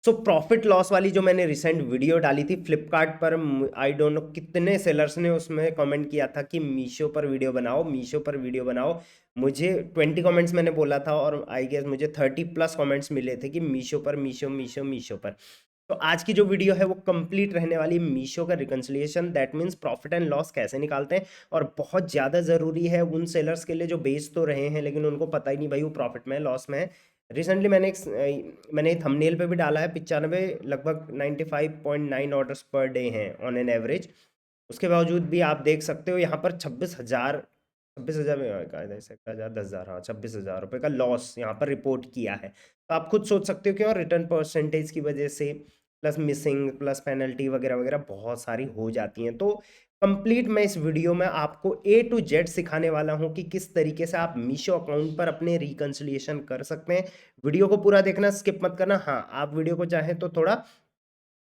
So profit loss वाली जो मैंने रिसेंट वीडियो डाली थी फ्लिपकार्ट पर, आई डोंट नो कितने सेलर्स ने उसमें कमेंट किया था कि मीशो पर वीडियो बनाओ, मीशो पर वीडियो बनाओ। मुझे 20 कमेंट्स मैंने बोला था और आई गेस मुझे 30+ कमेंट्स मिले थे कि मीशो पर, मीशो मीशो मीशो पर। तो आज की जो वीडियो है वो कंप्लीट रहने वाली मीशो का reconciliation, that means profit and loss कैसे निकालते हैं। और बहुत ज़्यादा ज़रूरी है उन सेलर्स के लिए जो बेच तो रहे हैं लेकिन उनको पता ही नहीं भाई वो प्रॉफिट में है लॉस में है। रिसेंटली मैंने थंबनेल पे भी डाला है, 95 लगभग 95.9 ऑर्डर्स पर डे हैं ऑन एन एवरेज। उसके बावजूद भी आप देख सकते हो यहाँ पर 26,000 में ऐसे 1,000 10,000, हाँ 26,000 रुपये का लॉस यहाँ पर रिपोर्ट किया है। तो आप खुद सोच सकते हो कि और रिटर्न परसेंटेज की वजह से प्लस मिसिंग प्लस पेनल्टी वगैरह वगैरह बहुत सारी हो जाती हैं। तो कंप्लीट मैं इस वीडियो में आपको A to Z सिखाने वाला हूं कि किस तरीके से आप मीशो अकाउंट पर अपने रिकंसिलिएशन कर सकते हैं। वीडियो को पूरा देखना, स्किप मत करना। हाँ, आप वीडियो को चाहें तो थोड़ा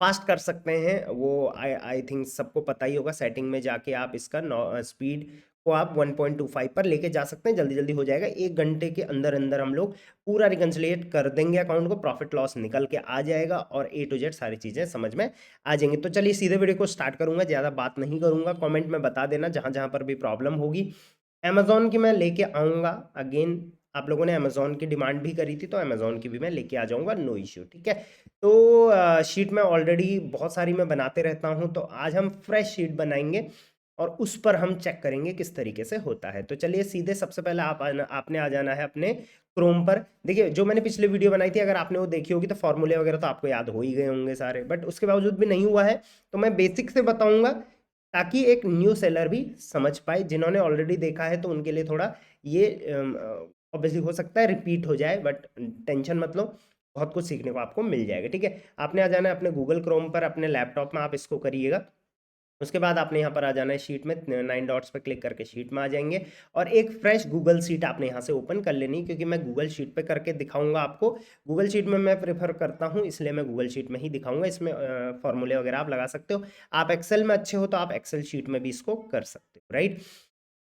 फास्ट कर सकते हैं, वो आई आई थिंक सबको पता ही होगा। सेटिंग में जाके आप इसका स्पीड को आप 1.25 पर लेके जा सकते हैं, जल्दी जल्दी हो जाएगा। 1 घंटे के अंदर अंदर हम लोग पूरा रिकंसिलिएट कर देंगे अकाउंट को, प्रॉफिट लॉस निकल के आ जाएगा और A to Z सारी चीज़ें समझ में आ जाएंगी। तो चलिए सीधे वीडियो को स्टार्ट करूंगा, ज़्यादा बात नहीं करूंगा। कमेंट में बता देना जहाँ जहाँ पर भी प्रॉब्लम होगी। अमेज़न की मैं लेके आऊँगा अगेन, आप लोगों ने अमेज़न की डिमांड भी करी थी तो अमेज़न की भी मैं लेके आ जाऊँगा, नो इश्यू, ठीक है। तो शीट में ऑलरेडी बहुत सारी मैं बनाते रहता हूँ, तो आज हम फ्रेश शीट बनाएंगे और उस पर हम चेक करेंगे किस तरीके से होता है। तो चलिए सीधे सबसे पहले आपने आ जाना है अपने क्रोम पर। देखिए जो मैंने पिछले वीडियो बनाई थी, अगर आपने वो देखी होगी तो फॉर्मूले वगैरह तो आपको याद हो ही गए होंगे सारे, बट उसके बावजूद भी नहीं हुआ है तो मैं बेसिक से बताऊंगा ताकि एक न्यू सेलर भी समझ पाए। जिन्होंने ऑलरेडी देखा है तो उनके लिए थोड़ा ये ऑब्वियसली हो सकता है रिपीट हो जाए, बट टेंशन मत लो, बहुत कुछ सीखने को आपको मिल जाएगा, ठीक है। आपने आ जाना है अपने गूगल क्रोम पर, अपने लैपटॉप में आप इसको करिएगा। उसके बाद आपने यहाँ पर आ जाना है शीट में, 9 डॉट्स पर क्लिक करके शीट में आ जाएंगे और एक फ्रेश गूगल शीट आपने यहाँ से ओपन कर लेनी, क्योंकि मैं गूगल शीट पे करके दिखाऊंगा आपको। गूगल शीट में मैं प्रेफर करता हूँ, इसलिए मैं गूगल शीट में ही दिखाऊंगा। इसमें फॉर्मूले वगैरह आप लगा सकते हो। आप एक्सेल में अच्छे हो तो आप एक्सेल शीट में भी इसको कर सकते हो, राइट।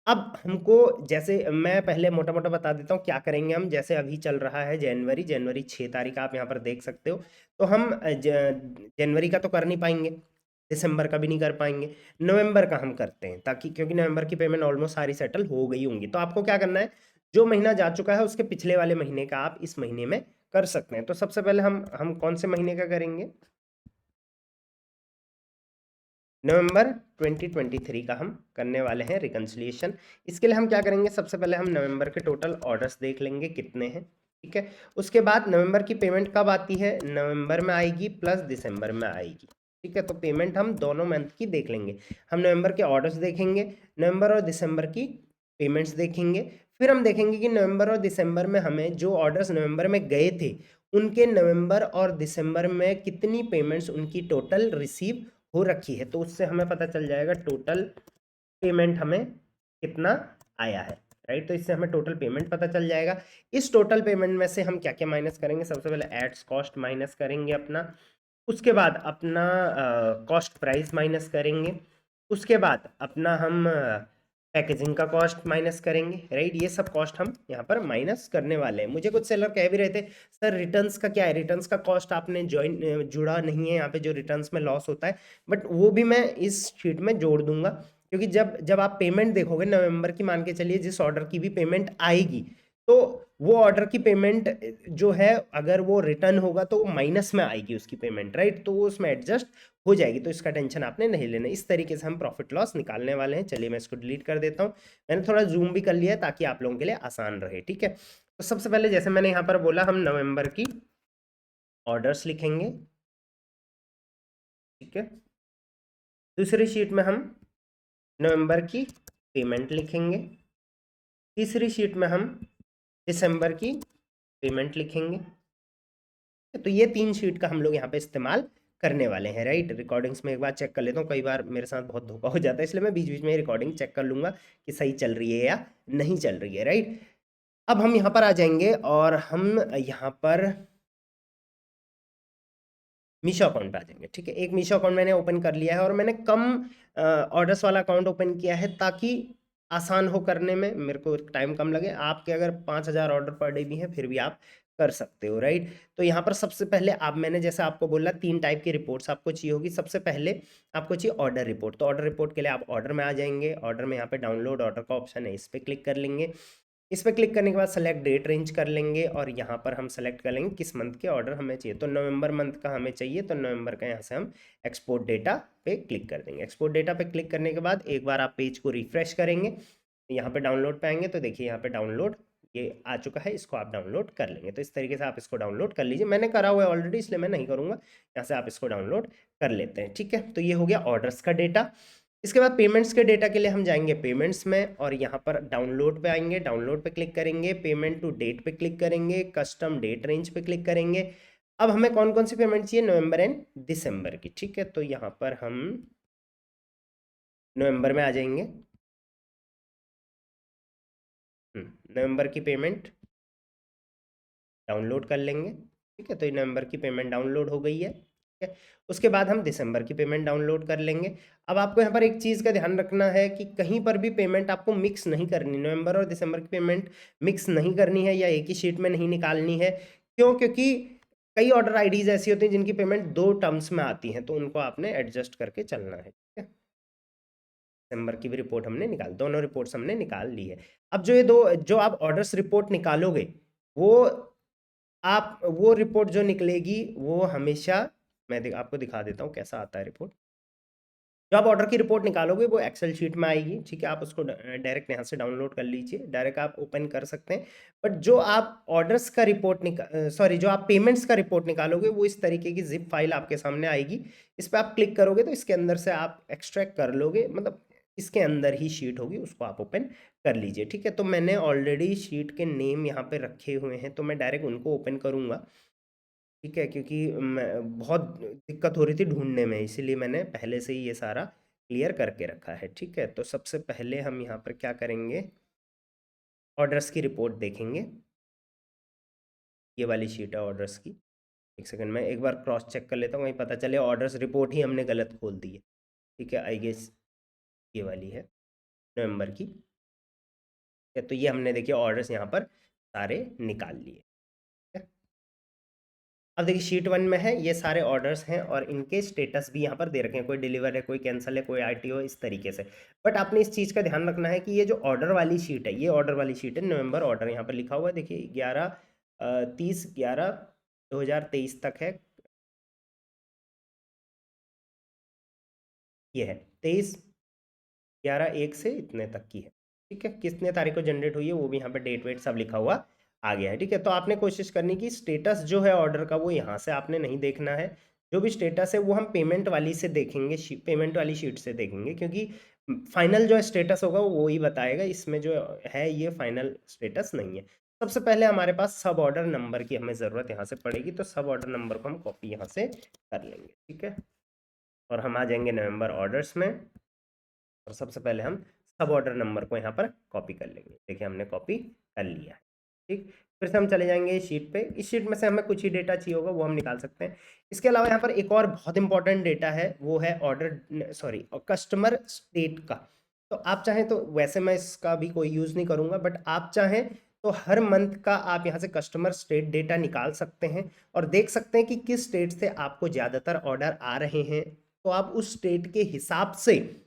अब हमको, जैसे मैं पहले मोटा मोटा बता देता हूँ क्या करेंगे हम। जैसे अभी चल रहा है जनवरी 6 तारीख, आप यहाँ पर देख सकते हो। तो हम जनवरी का तो कर नहीं पाएंगे, दिसंबर का भी नहीं कर पाएंगे, नवंबर का हम करते हैं, ताकि क्योंकि नवंबर की पेमेंट ऑलमोस्ट सारी सेटल हो गई होंगी। तो आपको क्या करना है, जो महीना जा चुका है उसके पिछले वाले महीने का आप इस महीने में कर सकते हैं। तो सबसे पहले हम कौन से महीने का करेंगे, नवंबर 2023 का हम करने वाले हैं रिकंसिलिएशन। इसके लिए हम क्या करेंगे, सबसे पहले हम नवंबर के टोटल ऑर्डर्स देख लेंगे कितने हैं, ठीक है। उसके बाद नवंबर की पेमेंट कब आती है, नवंबर में आएगी प्लस दिसंबर में आएगी, ठीक है। तो पेमेंट हम दोनों मंथ की देख लेंगे। हम नवंबर के ऑर्डर्स देखेंगे, नवंबर और दिसंबर की पेमेंट्स देखेंगे। फिर हम देखेंगे कि नवंबर और दिसंबर में हमें जो ऑर्डर्स नवंबर में गए थे उनके नवंबर और दिसंबर में कितनी पेमेंट्स उनकी टोटल रिसीव हो रखी है। तो उससे हमें पता चल जाएगा टोटल पेमेंट हमें कितना आया है, राइट। तो इससे हमें टोटल पेमेंट पता चल जाएगा। इस टोटल पेमेंट में से हम क्या क्या माइनस करेंगे, सबसे पहले एड्स कॉस्ट माइनस करेंगे अपना। उसके बाद अपना कॉस्ट प्राइस माइनस करेंगे। उसके बाद अपना हम पैकेजिंग का कॉस्ट माइनस करेंगे, राइट। ये सब कॉस्ट हम यहाँ पर माइनस करने वाले हैं। मुझे कुछ सेलर कह भी रहे थे सर रिटर्न्स का क्या है, रिटर्न्स का कॉस्ट आपने जुड़ा नहीं है यहाँ पे, जो रिटर्न्स में लॉस होता है। बट वो भी मैं इस शीट में जोड़ दूंगा, क्योंकि जब जब आप पेमेंट देखोगे नवंबर की, मान के चलिए जिस ऑर्डर की भी पेमेंट आएगी, तो वो ऑर्डर की पेमेंट जो है अगर वो रिटर्न होगा तो वो माइनस में आएगी उसकी पेमेंट, राइट। तो वो उसमें एडजस्ट हो जाएगी, तो इसका टेंशन आपने नहीं लेना। इस तरीके से हम प्रॉफिट लॉस निकालने वाले हैं। चलिए मैं इसको डिलीट कर देता हूँ, मैंने थोड़ा जूम भी कर लिया है ताकि आप लोगों के लिए आसान रहे, ठीक है। तो सबसे पहले जैसे मैंने यहाँ पर बोला, हम नवंबर की ऑर्डर्स लिखेंगे, ठीक है। दूसरी शीट में हम नवंबर की पेमेंट लिखेंगे। तीसरी शीट में हम दिसंबर की पेमेंट लिखेंगे। तो ये 3 शीट का हम लोग यहाँ पे इस्तेमाल करने वाले हैं, राइट। रिकॉर्डिंग्स में एक बार चेक कर लेता हूँ, कई बार मेरे साथ बहुत धोखा हो जाता है, इसलिए मैं बीच बीच में रिकॉर्डिंग चेक कर लूंगा कि सही चल रही है या नहीं चल रही है, राइट। अब हम यहाँ पर आ जाएंगे और हम यहाँ पर मीशो अकाउंट पे आ जाएंगे, ठीक है। एक मीशो अकाउंट मैंने ओपन कर लिया है और मैंने कम ऑर्डर्स वाला अकाउंट ओपन किया है ताकि आसान हो करने में, मेरे को टाइम कम लगे। आपके अगर 5,000 ऑर्डर पर डे भी है फिर भी आप कर सकते हो, राइट। तो यहाँ पर सबसे पहले आप, मैंने जैसे आपको बोला 3 टाइप की रिपोर्ट्स आपको चाहिए होगी। सबसे पहले आपको चाहिए ऑर्डर रिपोर्ट। तो ऑर्डर रिपोर्ट के लिए आप ऑर्डर में आ जाएंगे। ऑर्डर में यहाँ पे डाउनलोड ऑर्डर का ऑप्शन है, इस पर क्लिक कर लेंगे। इस पर क्लिक करने के बाद सेलेक्ट डेट रेंज कर लेंगे और यहाँ पर हम सेलेक्ट कर लेंगे किस मंथ के ऑर्डर हमें चाहिए। तो नवंबर मंथ का हमें चाहिए, तो नवंबर का यहाँ से हम एक्सपोर्ट डेटा पे क्लिक कर देंगे। एक्सपोर्ट डेटा पे क्लिक करने के बाद एक बार आप पेज को रिफ्रेश करेंगे, यहाँ पे डाउनलोड पे आएंगे तो देखिए यहाँ पे डाउनलोड ये आ चुका है, इसको आप डाउनलोड कर लेंगे। तो इस तरीके से आप इसको डाउनलोड कर लीजिए। मैंने करा हुआ है ऑलरेडी, इसलिए मैं नहीं करूँगा। यहाँ से आप इसको डाउनलोड कर लेते हैं, ठीक है। तो ये हो गया ऑर्डर्स का डेटा। इसके बाद पेमेंट्स के डेटा के लिए हम जाएंगे पेमेंट्स में और यहाँ पर डाउनलोड पे आएंगे। डाउनलोड पे क्लिक करेंगे, पेमेंट टू डेट पे क्लिक करेंगे, कस्टम डेट रेंज पे क्लिक करेंगे। अब हमें कौन कौन सी पेमेंट चाहिए, नवंबर एंड दिसंबर की, ठीक है। तो यहाँ पर हम नवंबर में आ जाएंगे। नवंबर की पेमेंट डाउनलोड कर लेंगे, ठीक है। तो ये नवंबर की पेमेंट डाउनलोड हो गई है, ठीक है। उसके बाद हम दिसंबर की पेमेंट डाउनलोड कर लेंगे। अब आपको यहाँ पर एक चीज़ का ध्यान रखना है कि कहीं पर भी पेमेंट आपको मिक्स नहीं करनी, नवंबर और दिसंबर की पेमेंट मिक्स नहीं करनी है या एक ही शीट में नहीं निकालनी है। क्यों? क्योंकि कई ऑर्डर आईडीज ऐसी होती हैं जिनकी पेमेंट 2 टर्म्स में आती हैं, तो उनको आपने एडजस्ट करके चलना है, ठीक है। दिसंबर की भी रिपोर्ट हमने निकाल, दोनों रिपोर्ट्स हमने निकाल ली है। अब जो ये दो, जो आप ऑर्डर्स रिपोर्ट निकालोगे, वो आप, वो रिपोर्ट जो निकलेगी वो हमेशा, मैं आपको दिखा देता हूँ कैसा आता है रिपोर्ट। जो आप ऑर्डर की रिपोर्ट निकालोगे वो एक्सेल शीट में आएगी, ठीक है। आप उसको डायरेक्ट यहाँ से डाउनलोड कर लीजिए, डायरेक्ट आप ओपन कर सकते हैं। बट जो आप ऑर्डर्स का रिपोर्ट सॉरी, जो आप पेमेंट्स का रिपोर्ट निकालोगे वो इस तरीके की जिप फाइल आपके सामने आएगी। इस पर आप क्लिक करोगे तो इसके अंदर से आप एक्सट्रैक्ट कर लोगे, मतलब इसके अंदर ही शीट होगी, उसको आप ओपन कर लीजिए, ठीक है। तो मैंने ऑलरेडी शीट के नेम यहाँ पे रखे हुए हैं, तो मैं डायरेक्ट उनको ओपन करूँगा, ठीक है। क्योंकि मैं बहुत दिक्कत हो रही थी ढूंढने में, इसीलिए मैंने पहले से ही ये सारा क्लियर करके रखा है, ठीक है। तो सबसे पहले हम यहाँ पर क्या करेंगे, ऑर्डर्स की रिपोर्ट देखेंगे। ये वाली शीट है ऑर्डर्स की। एक सेकंड में एक बार क्रॉस चेक कर लेता हूँ, कहीं पता चले ऑर्डर्स रिपोर्ट ही हमने गलत खोल दी है, ठीक है। आई गेस ये वाली है नवंबर की, ठीक है। तो ये हमने देखिए ऑर्डर्स यहाँ पर सारे निकाल लिए, ठीक है। अब देखिए शीट 1 में है, ये सारे ऑर्डर्स हैं और इनके स्टेटस भी यहाँ पर दे रखे हैं, कोई डिलीवर है, कोई कैंसिल है, कोई आरटीओ, इस तरीके से। बट आपने इस चीज़ का ध्यान रखना है कि ये जो ऑर्डर वाली शीट है, ये ऑर्डर वाली शीट है, नवंबर ऑर्डर यहाँ पर लिखा हुआ है, देखिए 30/11/2023 तक है। ये है 23/11/1 से इतने तक की है, ठीक है। कितने तारीख को जनरेट हुई है वो भी यहाँ पर डेट वेट सब लिखा हुआ आ गया है, ठीक है। तो आपने कोशिश करनी कि स्टेटस जो है ऑर्डर का वो यहाँ से आपने नहीं देखना है। जो भी स्टेटस है वो हम पेमेंट वाली से देखेंगे, पेमेंट वाली शीट से देखेंगे, क्योंकि फाइनल जो स्टेटस होगा वो ही बताएगा। इसमें जो है ये फाइनल स्टेटस नहीं है। सबसे पहले हमारे पास सब ऑर्डर नंबर की हमें ज़रूरत यहाँ से पड़ेगी, तो सब ऑर्डर नंबर को हम कॉपी यहाँ से कर लेंगे, ठीक है। और हम आ जाएंगे नवंबर ऑर्डर्स में और सबसे पहले हम सब ऑर्डर नंबर को यहाँ पर कॉपी कर लेंगे। देखिए हमने कॉपी कर लिया है, ठीक। फिर से हम चले जाएंगे इस शीट पे। इस शीट में से हमें कुछ ही डेटा चाहिए होगा, वो हम निकाल सकते हैं। इसके अलावा यहाँ पर एक और बहुत इंपॉर्टेंट डेटा है, वो है ऑर्डर सॉरी कस्टमर स्टेट का। तो आप चाहें तो, वैसे मैं इसका भी कोई यूज़ नहीं करूँगा, बट आप चाहें तो हर मंथ का आप यहाँ से कस्टमर स्टेट डेटा निकाल सकते हैं और देख सकते हैं कि किस स्टेट से आपको ज़्यादातर ऑर्डर आ रहे हैं। तो आप उस स्टेट के हिसाब से,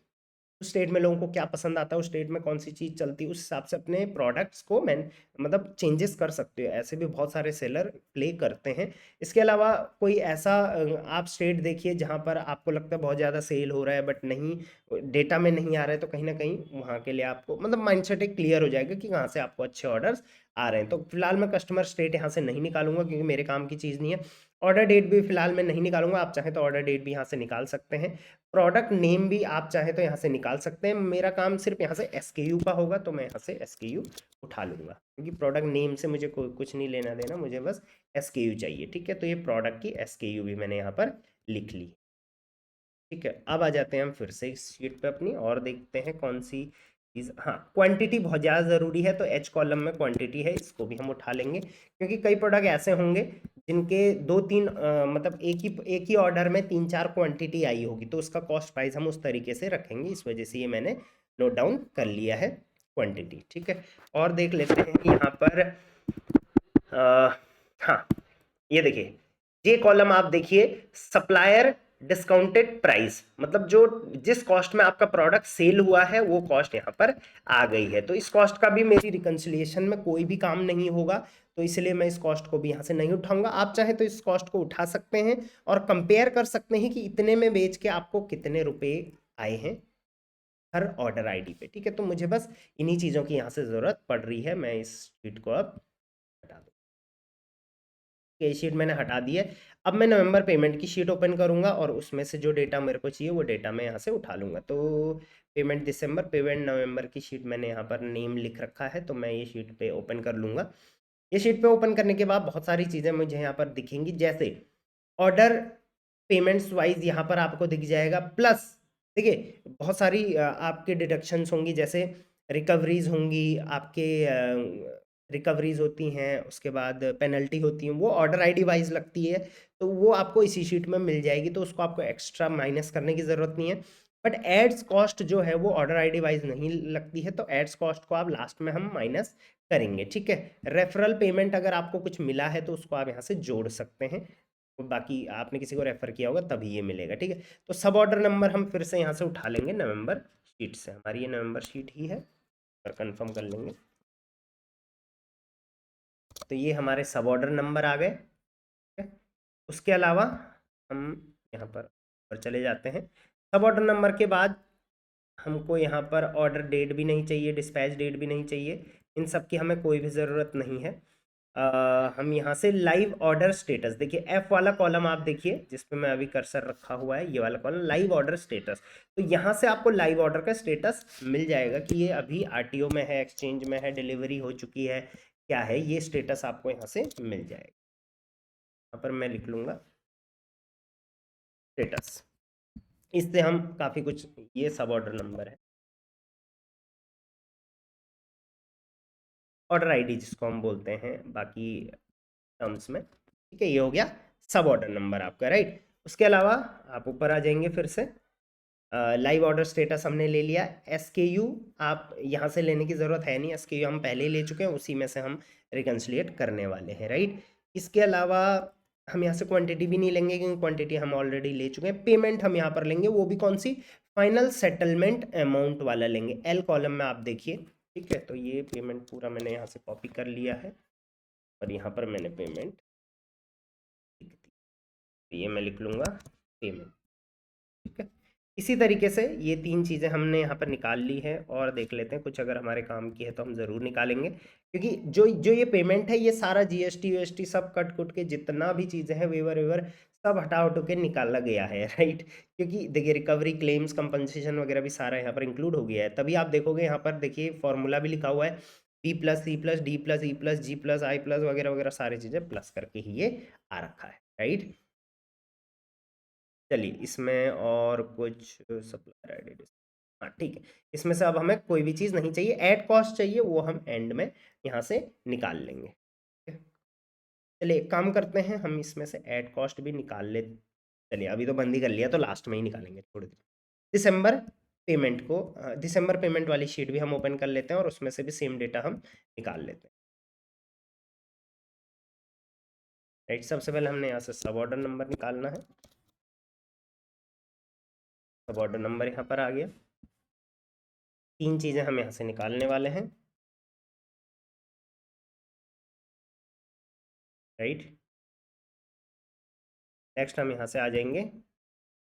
उस स्टेट में लोगों को क्या पसंद आता है, उस स्टेट में कौन सी चीज़ चलती है, उस हिसाब से अपने प्रोडक्ट्स को मतलब चेंजेस कर सकते हो। ऐसे भी बहुत सारे सेलर प्ले करते हैं। इसके अलावा कोई ऐसा आप स्टेट देखिए जहाँ पर आपको लगता है बहुत ज़्यादा सेल हो रहा है बट नहीं, डेटा में नहीं आ रहा है, तो कहीं ना कहीं वहाँ के लिए आपको मतलब माइंडसेट एक क्लियर हो जाएगा कि कहाँ से आपको अच्छे ऑर्डर्स आ रहे हैं। तो फिलहाल मैं कस्टमर स्टेट यहाँ से नहीं निकालूंगा क्योंकि मेरे काम की चीज़ नहीं है। ऑर्डर डेट भी फिलहाल मैं नहीं निकालूंगा, आप चाहें तो ऑर्डर डेट भी यहाँ से निकाल सकते हैं। प्रोडक्ट नेम भी आप चाहें तो यहाँ से निकाल सकते हैं। मेरा काम सिर्फ यहाँ से SKU का होगा, तो मैं यहाँ से SKU उठा लूँगा क्योंकि प्रोडक्ट नेम से मुझे कोई कुछ नहीं लेना देना, मुझे बस SKU चाहिए, ठीक है। तो ये प्रोडक्ट की SKU भी मैंने यहाँ पर लिख ली, ठीक है। अब आ जाते हैं हम फिर से इस शीट पे अपनी और देखते हैं कौन सी चीज़। हाँ, क्वांटिटी बहुत ज़्यादा ज़रूरी है, तो H कॉलम में क्वांटिटी है, इसको भी हम उठा लेंगे क्योंकि कई प्रोडक्ट ऐसे होंगे जिनके 2-3 मतलब एक ही ऑर्डर में 3-4 क्वांटिटी आई होगी, तो उसका कॉस्ट प्राइस हम उस तरीके से रखेंगे। इस वजह से ये मैंने नोट डाउन कर लिया है क्वांटिटी, ठीक है। और देख लेते हैं कि यहाँ पर हाँ, ये देखिए, ये कॉलम आप देखिए, सप्लायर डिस्काउंटेड प्राइस, मतलब जो जिस कॉस्ट में आपका प्रोडक्ट सेल हुआ है वो कॉस्ट यहाँ पर आ गई है। तो इस कॉस्ट का भी मेरी रिकंसिलिएशन में कोई भी काम नहीं होगा, तो इसलिए मैं इस कॉस्ट को भी यहाँ से नहीं उठाऊंगा। आप चाहें तो इस कॉस्ट को उठा सकते हैं और कंपेयर कर सकते हैं कि इतने में बेच के आपको कितने रुपए आए हैं हर ऑर्डर आईडी पे। ठीक है, तो मुझे बस इन्हीं चीज़ों की यहाँ से ज़रूरत पड़ रही है। मैं इस शीट को अब हटा दूँ, ये शीट मैंने हटा दी है। अब मैं नवंबर पेमेंट की शीट ओपन करूंगा और उसमें से जो डेटा मेरे को चाहिए वो डेटा मैं यहाँ से उठा लूंगा। तो पेमेंट दिसंबर, पेमेंट नवंबर की शीट मैंने यहाँ पर नेम लिख रखा है, तो मैं ये शीट पे ओपन कर लूंगा। ये शीट पे ओपन करने के बाद बहुत सारी चीज़ें मुझे यहाँ पर दिखेंगी, जैसे ऑर्डर पेमेंट्स वाइज यहाँ पर आपको दिख जाएगा। प्लस देखिए, बहुत सारी आपके डिडक्शंस होंगी, जैसे रिकवरीज होंगी आपके, रिकवरीज होती हैं, उसके बाद पेनल्टी होती हैं, वो ऑर्डर आईडी वाइज लगती है, तो वो आपको इसी शीट में मिल जाएगी, तो उसको आपको एक्स्ट्रा माइनस करने की ज़रूरत नहीं है। बट एड्स कॉस्ट जो है वो ऑर्डर आईडी वाइज नहीं लगती है, तो एड्स कॉस्ट को आप लास्ट में हम माइनस करेंगे। ठीक है, रेफरल पेमेंट अगर आपको कुछ मिला है तो उसको आप यहाँ से जोड़ सकते हैं, बाकी आपने किसी को रेफर किया होगा तभी ये मिलेगा। ठीक है, तो सब ऑर्डर नंबर हम फिर से यहाँ से उठा लेंगे नवंबर शीट से, हमारी ये नवंबर शीट ही है, पर कंफर्म कर लेंगे। तो ये हमारे सब ऑर्डर नंबर आ गए। ठीक है, उसके अलावा हम यहाँ पर चले जाते हैं। सब ऑर्डर नंबर के बाद हमको यहाँ पर ऑर्डर डेट भी नहीं चाहिए, डिस्पैच डेट भी नहीं चाहिए, इन सब की हमें कोई भी ज़रूरत नहीं है। हम यहाँ से लाइव ऑर्डर स्टेटस, देखिए एफ वाला कॉलम आप देखिए जिस पे मैं अभी कर्सर रखा हुआ है, ये वाला कॉलम लाइव ऑर्डर स्टेटस, तो यहाँ से आपको लाइव ऑर्डर का स्टेटस मिल जाएगा कि ये अभी आरटीओ में है, एक्सचेंज में है, डिलीवरी हो चुकी है, क्या है, ये स्टेटस आपको यहाँ से मिल जाएगा। यहाँ पर मैं लिख लूँगा स्टेटस, इससे हम काफ़ी कुछ, ये सब ऑर्डर नंबर है, ऑर्डर आईडी जिसको हम बोलते हैं बाकी टर्म्स में। ठीक है, ये हो गया सब ऑर्डर नंबर आपका, राइट। उसके अलावा आप ऊपर आ जाएंगे, फिर से लाइव ऑर्डर स्टेटस हमने ले लिया। एसकेयू आप यहाँ से लेने की ज़रूरत है नहीं, एसकेयू हम पहले ही ले चुके हैं, उसी में से हम रिकन्सिलिएट करने वाले हैं, राइट। इसके अलावा हम यहाँ से क्वांटिटी भी नहीं लेंगे क्योंकि क्वांटिटी हम ऑलरेडी ले चुके हैं। पेमेंट हम यहाँ पर लेंगे, वो भी कौन सी, फाइनल सेटलमेंट अमाउंट वाला लेंगे, एल कॉलम में आप देखिए। ठीक है, तो ये पेमेंट पूरा मैंने यहाँ से कॉपी कर लिया है और यहाँ पर मैंने पेमेंट लिख दी, तो ये मैं लिख लूँगा पेमेंट। ठीक है, इसी तरीके से ये तीन चीज़ें हमने यहाँ पर निकाल ली है, और देख लेते हैं कुछ अगर हमारे काम की है तो हम ज़रूर निकालेंगे, क्योंकि जो जो ये पेमेंट है ये सारा जीएसटी वीएसटी सब कट कुट के जितना भी चीज़ें हैं, वेवर वेवर सब हटा उठ के निकाला गया है, राइट। क्योंकि देखिए रिकवरी क्लेम्स कंपनसेशन वगैरह भी सारा यहाँ पर इंक्लूड हो गया है, तभी आप देखोगे यहाँ पर देखिए फॉर्मूला भी लिखा हुआ है, B plus C plus D plus E plus G plus I plus वगैरह वगैरह सारी चीज़ें प्लस करके ही ये आ रखा है, राइट। चलिए इसमें और कुछ सप्लायर आईडी, हाँ ठीक है, इसमें से अब हमें कोई भी चीज़ नहीं चाहिए, ऐड कॉस्ट चाहिए, वो हम एंड में यहाँ से निकाल लेंगे। ठीक है? चलिए एक काम करते हैं, हम इसमें से ऐड कॉस्ट भी निकाल ले, चलिए अभी तो बंद ही कर लिया तो लास्ट में ही निकालेंगे थोड़ी देर। दिसंबर पेमेंट को, दिसंबर पेमेंट वाली शीट भी हम ओपन कर लेते हैं और उसमें से भी सेम डेटा हम निकाल लेते हैं, राइट। सबसे पहले हमने यहाँ से सब ऑर्डर नंबर निकालना है, सब ऑर्डर नंबर यहाँ पर आ गया, तीन चीज़ें हम यहाँ से निकालने वाले हैं, राइट। नेक्स्ट हम यहाँ से आ जाएंगे,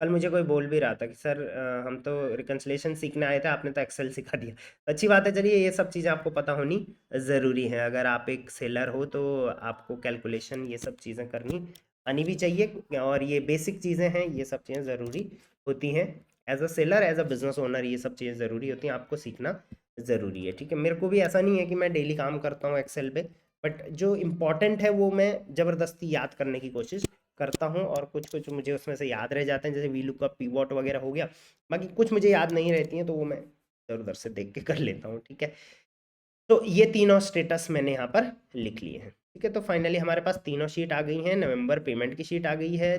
कल मुझे कोई बोल भी रहा था कि सर हम तो रिकन्सिलेशन सीखने आए थे, आपने तो एक्सेल सिखा दिया, तो अच्छी बात है। चलिए ये सब चीज़ें आपको पता होनी ज़रूरी है, अगर आप एक सेलर हो तो आपको कैलकुलेशन ये सब चीज़ें करनी आनी भी चाहिए, और ये बेसिक चीज़ें हैं, ये सब चीज़ें ज़रूरी होती हैं as a seller, as a business owner, ये सब चीज़ें ज़रूरी होती हैं, आपको सीखना ज़रूरी है। ठीक है, मेरे को भी ऐसा नहीं है कि मैं डेली काम करता हूँ एक्सेल पे, बट जो इम्पॉर्टेंट है वो मैं ज़बरदस्ती याद करने की कोशिश करता हूँ, और कुछ कुछ मुझे उसमें से याद रह जाते हैं, जैसे वी लुकअप पीवॉट वगैरह हो गया, बाकी कुछ मुझे याद नहीं रहती हैं तो वो मैं इधर उधर से देख के कर लेता हूँ। ठीक है, तो ये तीनों स्टेटस मैंने यहाँ पर लिख लिए हैं। ठीक है, तो फाइनली हमारे पास तीनों शीट आ गई हैं, नवंबर पेमेंट की शीट आ गई है,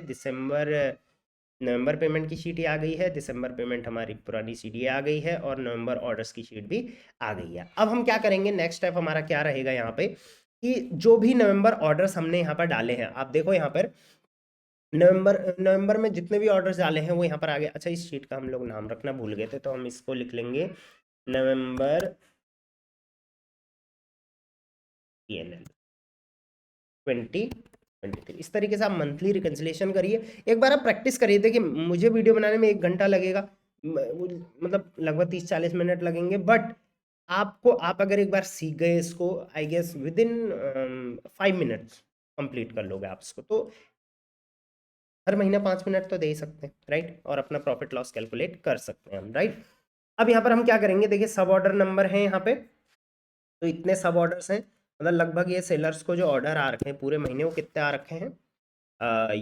नवंबर पेमेंट की शीट आ गई है, दिसंबर पेमेंट हमारी पुरानी शीट ये आ गई है, और नवंबर ऑर्डर्स की शीट भी आ गई है। अब हम क्या करेंगे, नेक्स्ट स्टेप हमारा क्या रहेगा यहाँ पे, कि जो भी नवंबर ऑर्डर्स हमने यहाँ पर डाले हैं, आप देखो यहाँ पर नवंबर में जितने भी ऑर्डर्स डाले हैं वो यहाँ पर आ गए। अच्छा, इस शीट का हम लोग नाम रखना भूल गए थे, तो हम इसको लिख लेंगे नवंबर PNL 2023। इस तरीके से आप मंथली रिकंसिलिएशन करिए। एक बार आप प्रैक्टिस करिए। देखिए, मुझे वीडियो बनाने में 1 घंटा लगेगा, मतलब लगभग 30-40 मिनट लगेंगे, बट आपको, आप अगर एक बार सीख गए इसको, I guess within 5 minutes complete कर लोगे आप इसको। तो हर महीने 5 मिनट तो दे ही सकते हैं, राइट, और अपना प्रॉफिट लॉस कैलकुलेट कर सकते हैं हम, राइट। अब यहाँ पर हम क्या करेंगे, देखिए सब ऑर्डर नंबर है यहाँ पे, तो इतने सब ऑर्डर्स हैं, मतलब लगभग ये सेलर्स को जो ऑर्डर आ रखे हैं पूरे महीने वो कितने आ रखे हैं,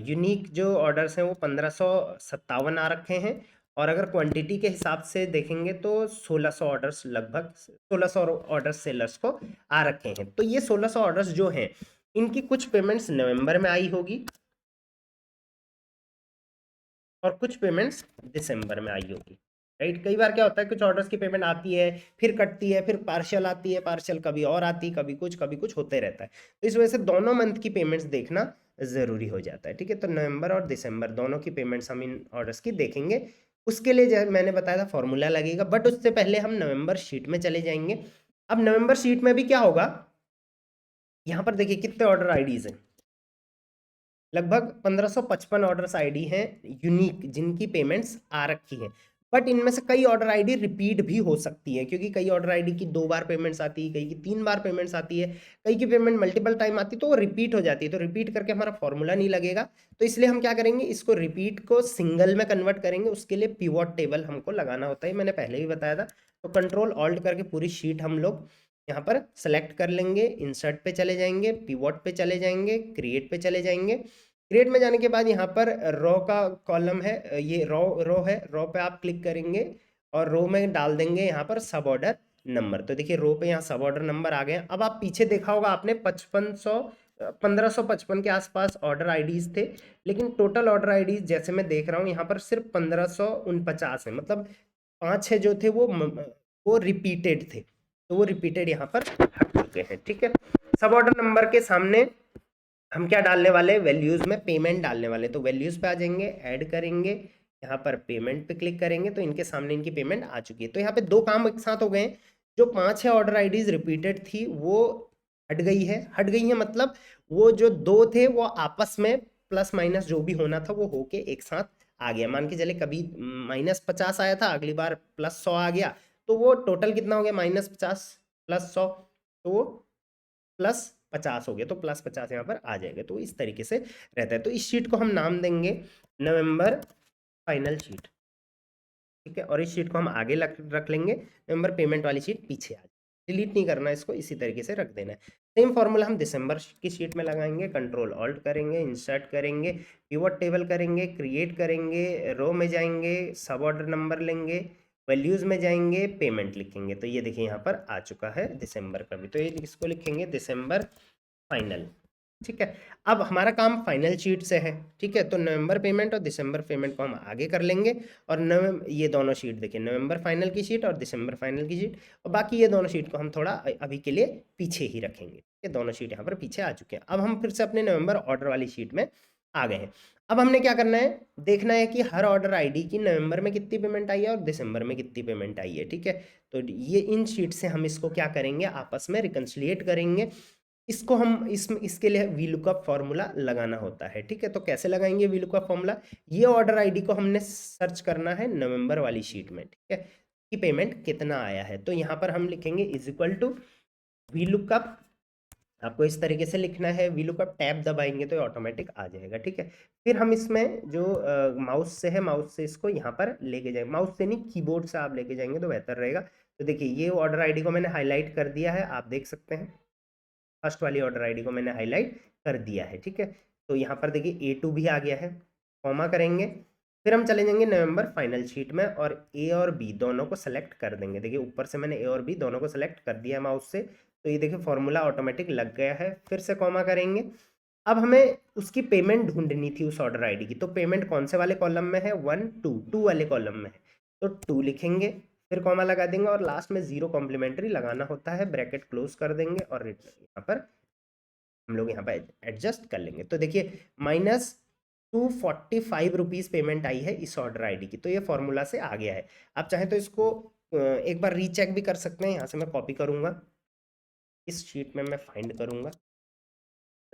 यूनिक जो ऑर्डर्स हैं वो 1557 आ रखे हैं। और अगर क्वांटिटी के हिसाब से देखेंगे तो 1600 ऑर्डर्स, लगभग 1600 ऑर्डर्स सेलर्स को आ रखे हैं। तो ये 1600 ऑर्डर्स जो हैं, इनकी कुछ पेमेंट्स नवंबर में आई होगी और कुछ पेमेंट्स दिसंबर में आई होगी, राइट। कई बार क्या होता है, कुछ ऑर्डर्स की पेमेंट आती है, फिर कटती है, फिर पार्शियल आती है, पार्शियल कभी और आती, कभी कुछ होते रहता है। तो इस वजह से दोनों मंथ की पेमेंट्स देखना ज़रूरी हो जाता है, ठीक है। तो नवंबर और दिसंबर दोनों की पेमेंट्स हम इन ऑर्डर्स की देखेंगे। उसके लिए जो मैंने बताया था फॉर्मूला लगेगा, बट उससे पहले हम नवंबर शीट में चले जाएंगे। अब नवंबर शीट में भी क्या होगा, यहाँ पर देखिए कितने ऑर्डर आईडीज हैं, लगभग 1555 ऑर्डर्स आईडी हैं यूनिक, जिनकी पेमेंट्स आ रखी हैं। बट इनमें से कई ऑर्डर आईडी रिपीट भी हो सकती है, क्योंकि कई ऑर्डर आईडी की 2 बार पेमेंट्स आती है, कई की 3 बार पेमेंट्स आती है, कई की पेमेंट मल्टीपल टाइम आती है, तो वो रिपीट हो जाती है। तो रिपीट करके हमारा फॉर्मूला नहीं लगेगा, तो इसलिए हम क्या करेंगे, इसको रिपीट को सिंगल में कन्वर्ट करेंगे। उसके लिए पिवट टेबल हमको लगाना होता है, मैंने पहले भी बताया था। तो कंट्रोल ऑल्ट करके पूरी शीट हम लोग यहाँ पर सेलेक्ट कर लेंगे, इंसर्ट पे चले जाएंगे, पिवट पे चले जाएंगे, क्रिएट पे चले जाएंगे। क्रिएट में जाने के बाद यहाँ पर रो का कॉलम है, ये रो है, रो पे आप क्लिक करेंगे और रो में डाल देंगे यहाँ पर सब ऑर्डर नंबर। तो देखिए रो पे यहाँ सब ऑर्डर नंबर आ गए। अब आप पीछे देखा होगा आपने 1555 के आसपास ऑर्डर आईडीज थे, लेकिन टोटल ऑर्डर आईडीज जैसे मैं देख रहा हूँ यहाँ पर सिर्फ 1549 है, मतलब 5-6 जो थे वो रिपीटेड थे, तो वो रिपीटेड यहाँ पर हट चुके हैं, ठीक है। सब ऑर्डर नंबर के सामने हम क्या डालने वाले, वैल्यूज में पेमेंट डालने वाले। तो वैल्यूज पे आ जाएंगे, ऐड करेंगे, यहाँ पर पेमेंट पे क्लिक करेंगे, तो इनके सामने इनकी पेमेंट आ चुकी है। तो यहाँ पे 2 काम एक साथ हो गए। जो 5-6 ऑर्डर आईडीज रिपीटेड थी वो हट गई है, मतलब वो जो 2 थे वो आपस में प्लस माइनस जो भी होना था वो होके एक साथ आ गया। मान के चले कभी -50 आया था, अगली बार +100 आ गया, तो वो टोटल कितना हो गया, -50 +100, तो वो +50 हो गया। तो +50 यहाँ पर आ जाएगा। तो इस तरीके से रहता है। तो इस शीट को हम नाम देंगे नवंबर फाइनल शीट, ठीक है। और इस शीट को हम आगे रख लेंगे, नवंबर पेमेंट वाली शीट पीछे आ जाए, डिलीट नहीं करना, इसको इसी तरीके से रख देना है। सेम फॉर्मूला हम दिसंबर की शीट में लगाएंगे, कंट्रोल ऑल्ट करेंगे, इंसर्ट करेंगे, पिवट टेबल करेंगे, क्रिएट करेंगे, रो में जाएंगे, सब ऑर्डर नंबर लेंगे, वैल्यूज में जाएंगे, पेमेंट लिखेंगे। तो ये देखिए यहाँ पर आ चुका है दिसंबर का भी, तो ये इसको लिखेंगे दिसंबर फाइनल, ठीक है। अब हमारा काम फाइनल शीट से है, ठीक है। तो नवंबर पेमेंट और दिसंबर पेमेंट को हम आगे कर लेंगे। और ये दोनों शीट देखिए, नवंबर फाइनल की शीट और दिसंबर फाइनल की शीट, और बाकी ये दोनों शीट को हम थोड़ा अभी के लिए पीछे ही रखेंगे। ये दोनों शीट यहाँ पर पीछे आ चुके हैं। अब हम फिर से अपने नवंबर ऑर्डर वाली शीट में आ गए हैं। अब हमने क्या करना है, देखना है कि हर ऑर्डर आईडी की नवंबर में कितनी पेमेंट आई है और दिसंबर में कितनी पेमेंट आई है, ठीक है। तो ये इन शीट से हम इसको क्या करेंगे, आपस में रिकंसिलिएट करेंगे। इसको हम इसके लिए वी लुकअप फॉर्मूला लगाना होता है, ठीक है। तो कैसे लगाएंगे वी लुकअप फॉर्मूला, ये ऑर्डर आईडी को हमने सर्च करना है नवंबर वाली शीट में, ठीक है, कि पेमेंट कितना आया है। तो यहाँ पर हम लिखेंगे is equal to V lookup, आपको इस तरीके से लिखना है, वी लुकअप टैब दबाएंगे तो ऑटोमेटिक आ जाएगा, ठीक है। फिर हम इसमें जो माउस से है, माउस से इसको यहाँ पर लेके जाएंगे, माउस से नहीं कीबोर्ड से आप लेके जाएंगे तो बेहतर रहेगा। तो देखिए ये ऑर्डर आईडी को मैंने हाईलाइट कर दिया है, आप देख सकते हैं, फर्स्ट वाली ऑर्डर आईडी को मैंने हाईलाइट कर दिया है, ठीक है। तो यहाँ पर देखिए A2 भी आ गया है, कॉमा करेंगे, फिर हम चले जाएंगे नवंबर फाइनल शीट में और A और B दोनों को सेलेक्ट कर देंगे। देखिए ऊपर से मैंने A और B दोनों को सेलेक्ट कर दिया माउस से, तो ये देखिए फॉर्मूला ऑटोमेटिक लग गया है। फिर से कॉमा करेंगे। अब हमें उसकी पेमेंट ढूंढनी थी उस ऑर्डर आईडी की, तो पेमेंट कौन से वाले कॉलम में है, 1 2 वाले कॉलम में है, तो 2 लिखेंगे, फिर कॉमा लगा देंगे और लास्ट में 0 कॉम्प्लीमेंट्री लगाना होता है, ब्रैकेट क्लोज कर देंगे और यहाँ पर हम लोग यहाँ पर एडजस्ट कर लेंगे। तो देखिए -245 पेमेंट आई है इस ऑर्डर आईडी की, तो ये फॉर्मूला से आ गया है। आप चाहें तो इसको एक बार रीचेक भी कर सकते हैं। यहाँ से मैं कॉपी करूँगा, इस शीट में मैं फाइंड करूँगा,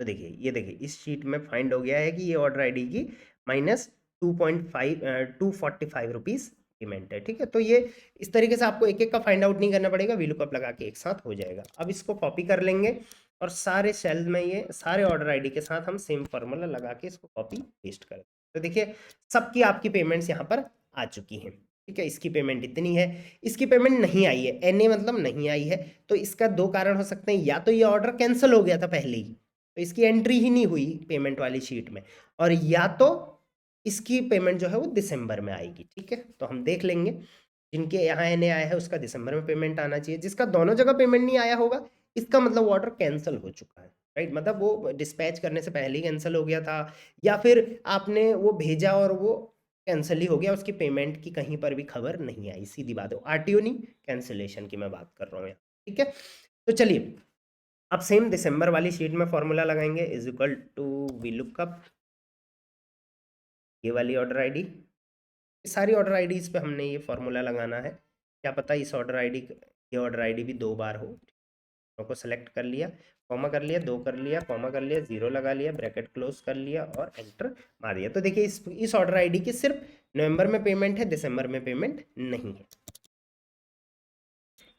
तो देखिए ये देखिए इस शीट में फाइंड हो गया है कि ये ऑर्डर आईडी की -245 पेमेंट है। ठीक है, तो ये इस तरीके से आपको एक एक का फाइंड आउट नहीं करना पड़ेगा, वीलुकअप लगा के एक साथ हो जाएगा। अब इसको कॉपी कर लेंगे और सारे सेल में ये सारे ऑर्डर आईडी के साथ हम सेम फार्मूला लगा के इसको कॉपी पेस्ट कर, तो देखिए सबकी आपकी पेमेंट्स यहाँ पर आ चुकी हैं। ठीक है, इसकी पेमेंट इतनी है, इसकी पेमेंट नहीं आई है, एनए मतलब नहीं आई है, तो इसका दो कारण हो सकते हैं, या तो ये ऑर्डर कैंसिल हो गया था पहले ही तो इसकी एंट्री ही नहीं हुई पेमेंट वाली शीट में, और या तो इसकी पेमेंट जो है वो दिसंबर में आएगी। ठीक है, तो हम देख लेंगे जिनके यहाँ एनए आया है उसका दिसंबर में पेमेंट आना चाहिए, जिसका दोनों जगह पेमेंट नहीं आया होगा इसका मतलब ऑर्डर कैंसिल हो चुका है। राइट, मतलब वो डिस्पैच करने से पहले ही कैंसिल हो गया था, या फिर आपने वो भेजा और वो कैंसिल ही हो गया, उसकी पेमेंट की कहीं पर भी खबर नहीं आई। सीधी बात है, आरटीओ नहीं, कैंसिलेशन की मैं बात कर रहा हूँ यहाँ। ठीक है, तो चलिए अब सेम दिसंबर वाली शीट में फॉर्मूला लगाएंगे, इज इक्वल टू वीलुकअप ये वाली ऑर्डर आईडी, सारी ऑर्डर आईडीज पे हमने ये फॉर्मूला लगाना है। क्या पता इस ऑर्डर आईडी, ये ऑर्डर आईडी भी दो बार हो। दोनों को सेलेक्ट कर लिया, कॉमा कर लिया, दो कर लिया, कॉमा कर लिया, जीरो लगा लिया, ब्रैकेट क्लोज कर लिया और एंटर मार दिया। तो देखिए इस ऑर्डर आईडी की सिर्फ नवंबर में पेमेंट है, दिसंबर में पेमेंट नहीं है।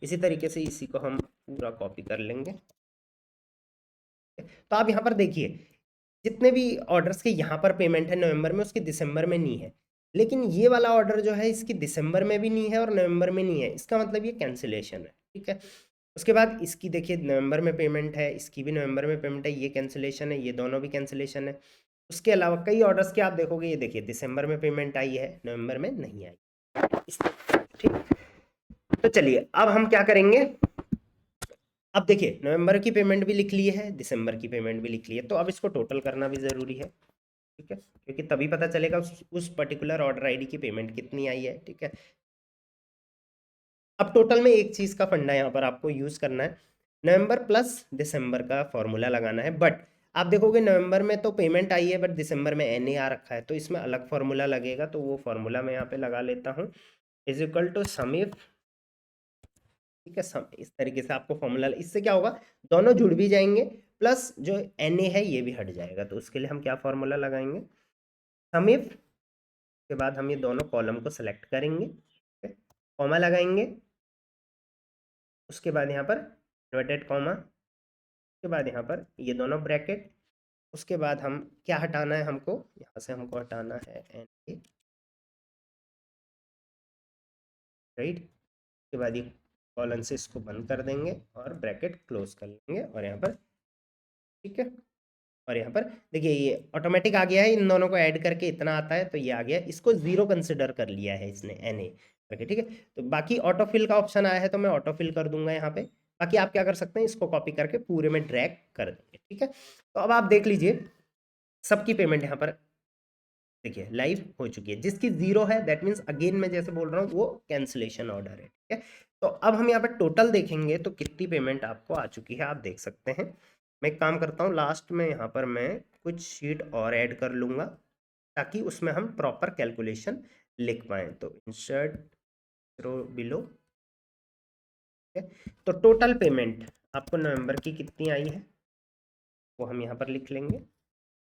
इसी तरीके से इसी को हम पूरा कॉपी कर लेंगे। तो आप यहाँ पर देखिए जितने भी ऑर्डर्स के यहाँ पर पेमेंट है नवंबर में, उसकी दिसंबर में नहीं है, लेकिन ये वाला ऑर्डर जो है इसकी दिसंबर में भी नहीं है और नवंबर में नहीं है, इसका मतलब ये कैंसिलेशन है। ठीक है, उसके बाद इसकी देखिए नवंबर में पेमेंट है, इसकी भी नवंबर में पेमेंट है, ये कैंसिलेशन है, ये दोनों भी कैंसिलेशन है। उसके अलावा कई ऑर्डर्स के आप देखोगे, ये देखिए दिसंबर में पेमेंट आई है, नवंबर में नहीं आई। ठीक, तो चलिए अब हम क्या करेंगे, अब देखिए नवंबर की पेमेंट भी लिख ली है, दिसंबर की पेमेंट भी लिख ली है, तो अब इसको टोटल करना भी ज़रूरी है। ठीक है, क्योंकि तभी पता चलेगा उस पर्टिकुलर ऑर्डर आईडी की पेमेंट कितनी आई है। ठीक है, अब टोटल में एक चीज़ का फंडा यहाँ पर आपको यूज़ करना है, नवंबर प्लस दिसंबर का फॉर्मूला लगाना है। बट आप देखोगे नवंबर में तो पेमेंट आई है बट दिसंबर में एनए आ रखा है, तो इसमें अलग फॉर्मूला लगेगा, तो वो फॉर्मूला मैं यहाँ पे लगा लेता हूँ, इज इक्वल टू समीफ। ठीक है, इस तरीके से आपको फॉर्मूला, इससे क्या होगा दोनों जुड़ भी जाएंगे प्लस जो एन है ये भी हट जाएगा। तो उसके लिए हम क्या फॉर्मूला लगाएंगे, समीफ के बाद हम ये दोनों कॉलम को सेलेक्ट करेंगे, कॉमा लगाएंगे, उसके बाद यहाँ पर इन्वर्टेड कॉमा, उसके बाद यहाँ पर ये दोनों ब्रैकेट, उसके बाद हम क्या हटाना है, हमको यहाँ से हमको हटाना है एन ए, राइट। उसके बाद ये कॉलन से इसको बंद कर देंगे और ब्रैकेट क्लोज कर लेंगे और यहाँ पर, ठीक है, और यहाँ पर देखिए ये ऑटोमेटिक आ गया है, इन दोनों को ऐड करके इतना आता है, तो ये आ गया, इसको जीरो कंसिडर कर लिया है इसने एन ए करके। ठीक है, तो बाकी ऑटोफिल का ऑप्शन आया है तो मैं ऑटोफिल कर दूंगा यहाँ पे। बाकी आप क्या कर सकते हैं, इसको कॉपी करके पूरे में ड्रैग कर देंगे। ठीक है, तो अब आप देख लीजिए सबकी पेमेंट यहाँ पर देखिए लाइव हो चुकी है, जिसकी जीरो है दैट मीन्स अगेन मैं जैसे बोल रहा हूँ वो कैंसिलेशन ऑर्डर है। ठीक है, तो अब हम यहाँ पर टोटल देखेंगे तो कितनी पेमेंट आपको आ चुकी है आप देख सकते हैं। मैं एक काम करता हूँ, लास्ट में यहाँ पर मैं कुछ शीट और ऐड कर लूँगा ताकि उसमें हम प्रॉपर कैलकुलेशन लिख पाएँ। तो इंसर्ट रो बिलो, तो टोटल पेमेंट आपको नवंबर की कितनी आई है वो हम यहाँ पर लिख लेंगे।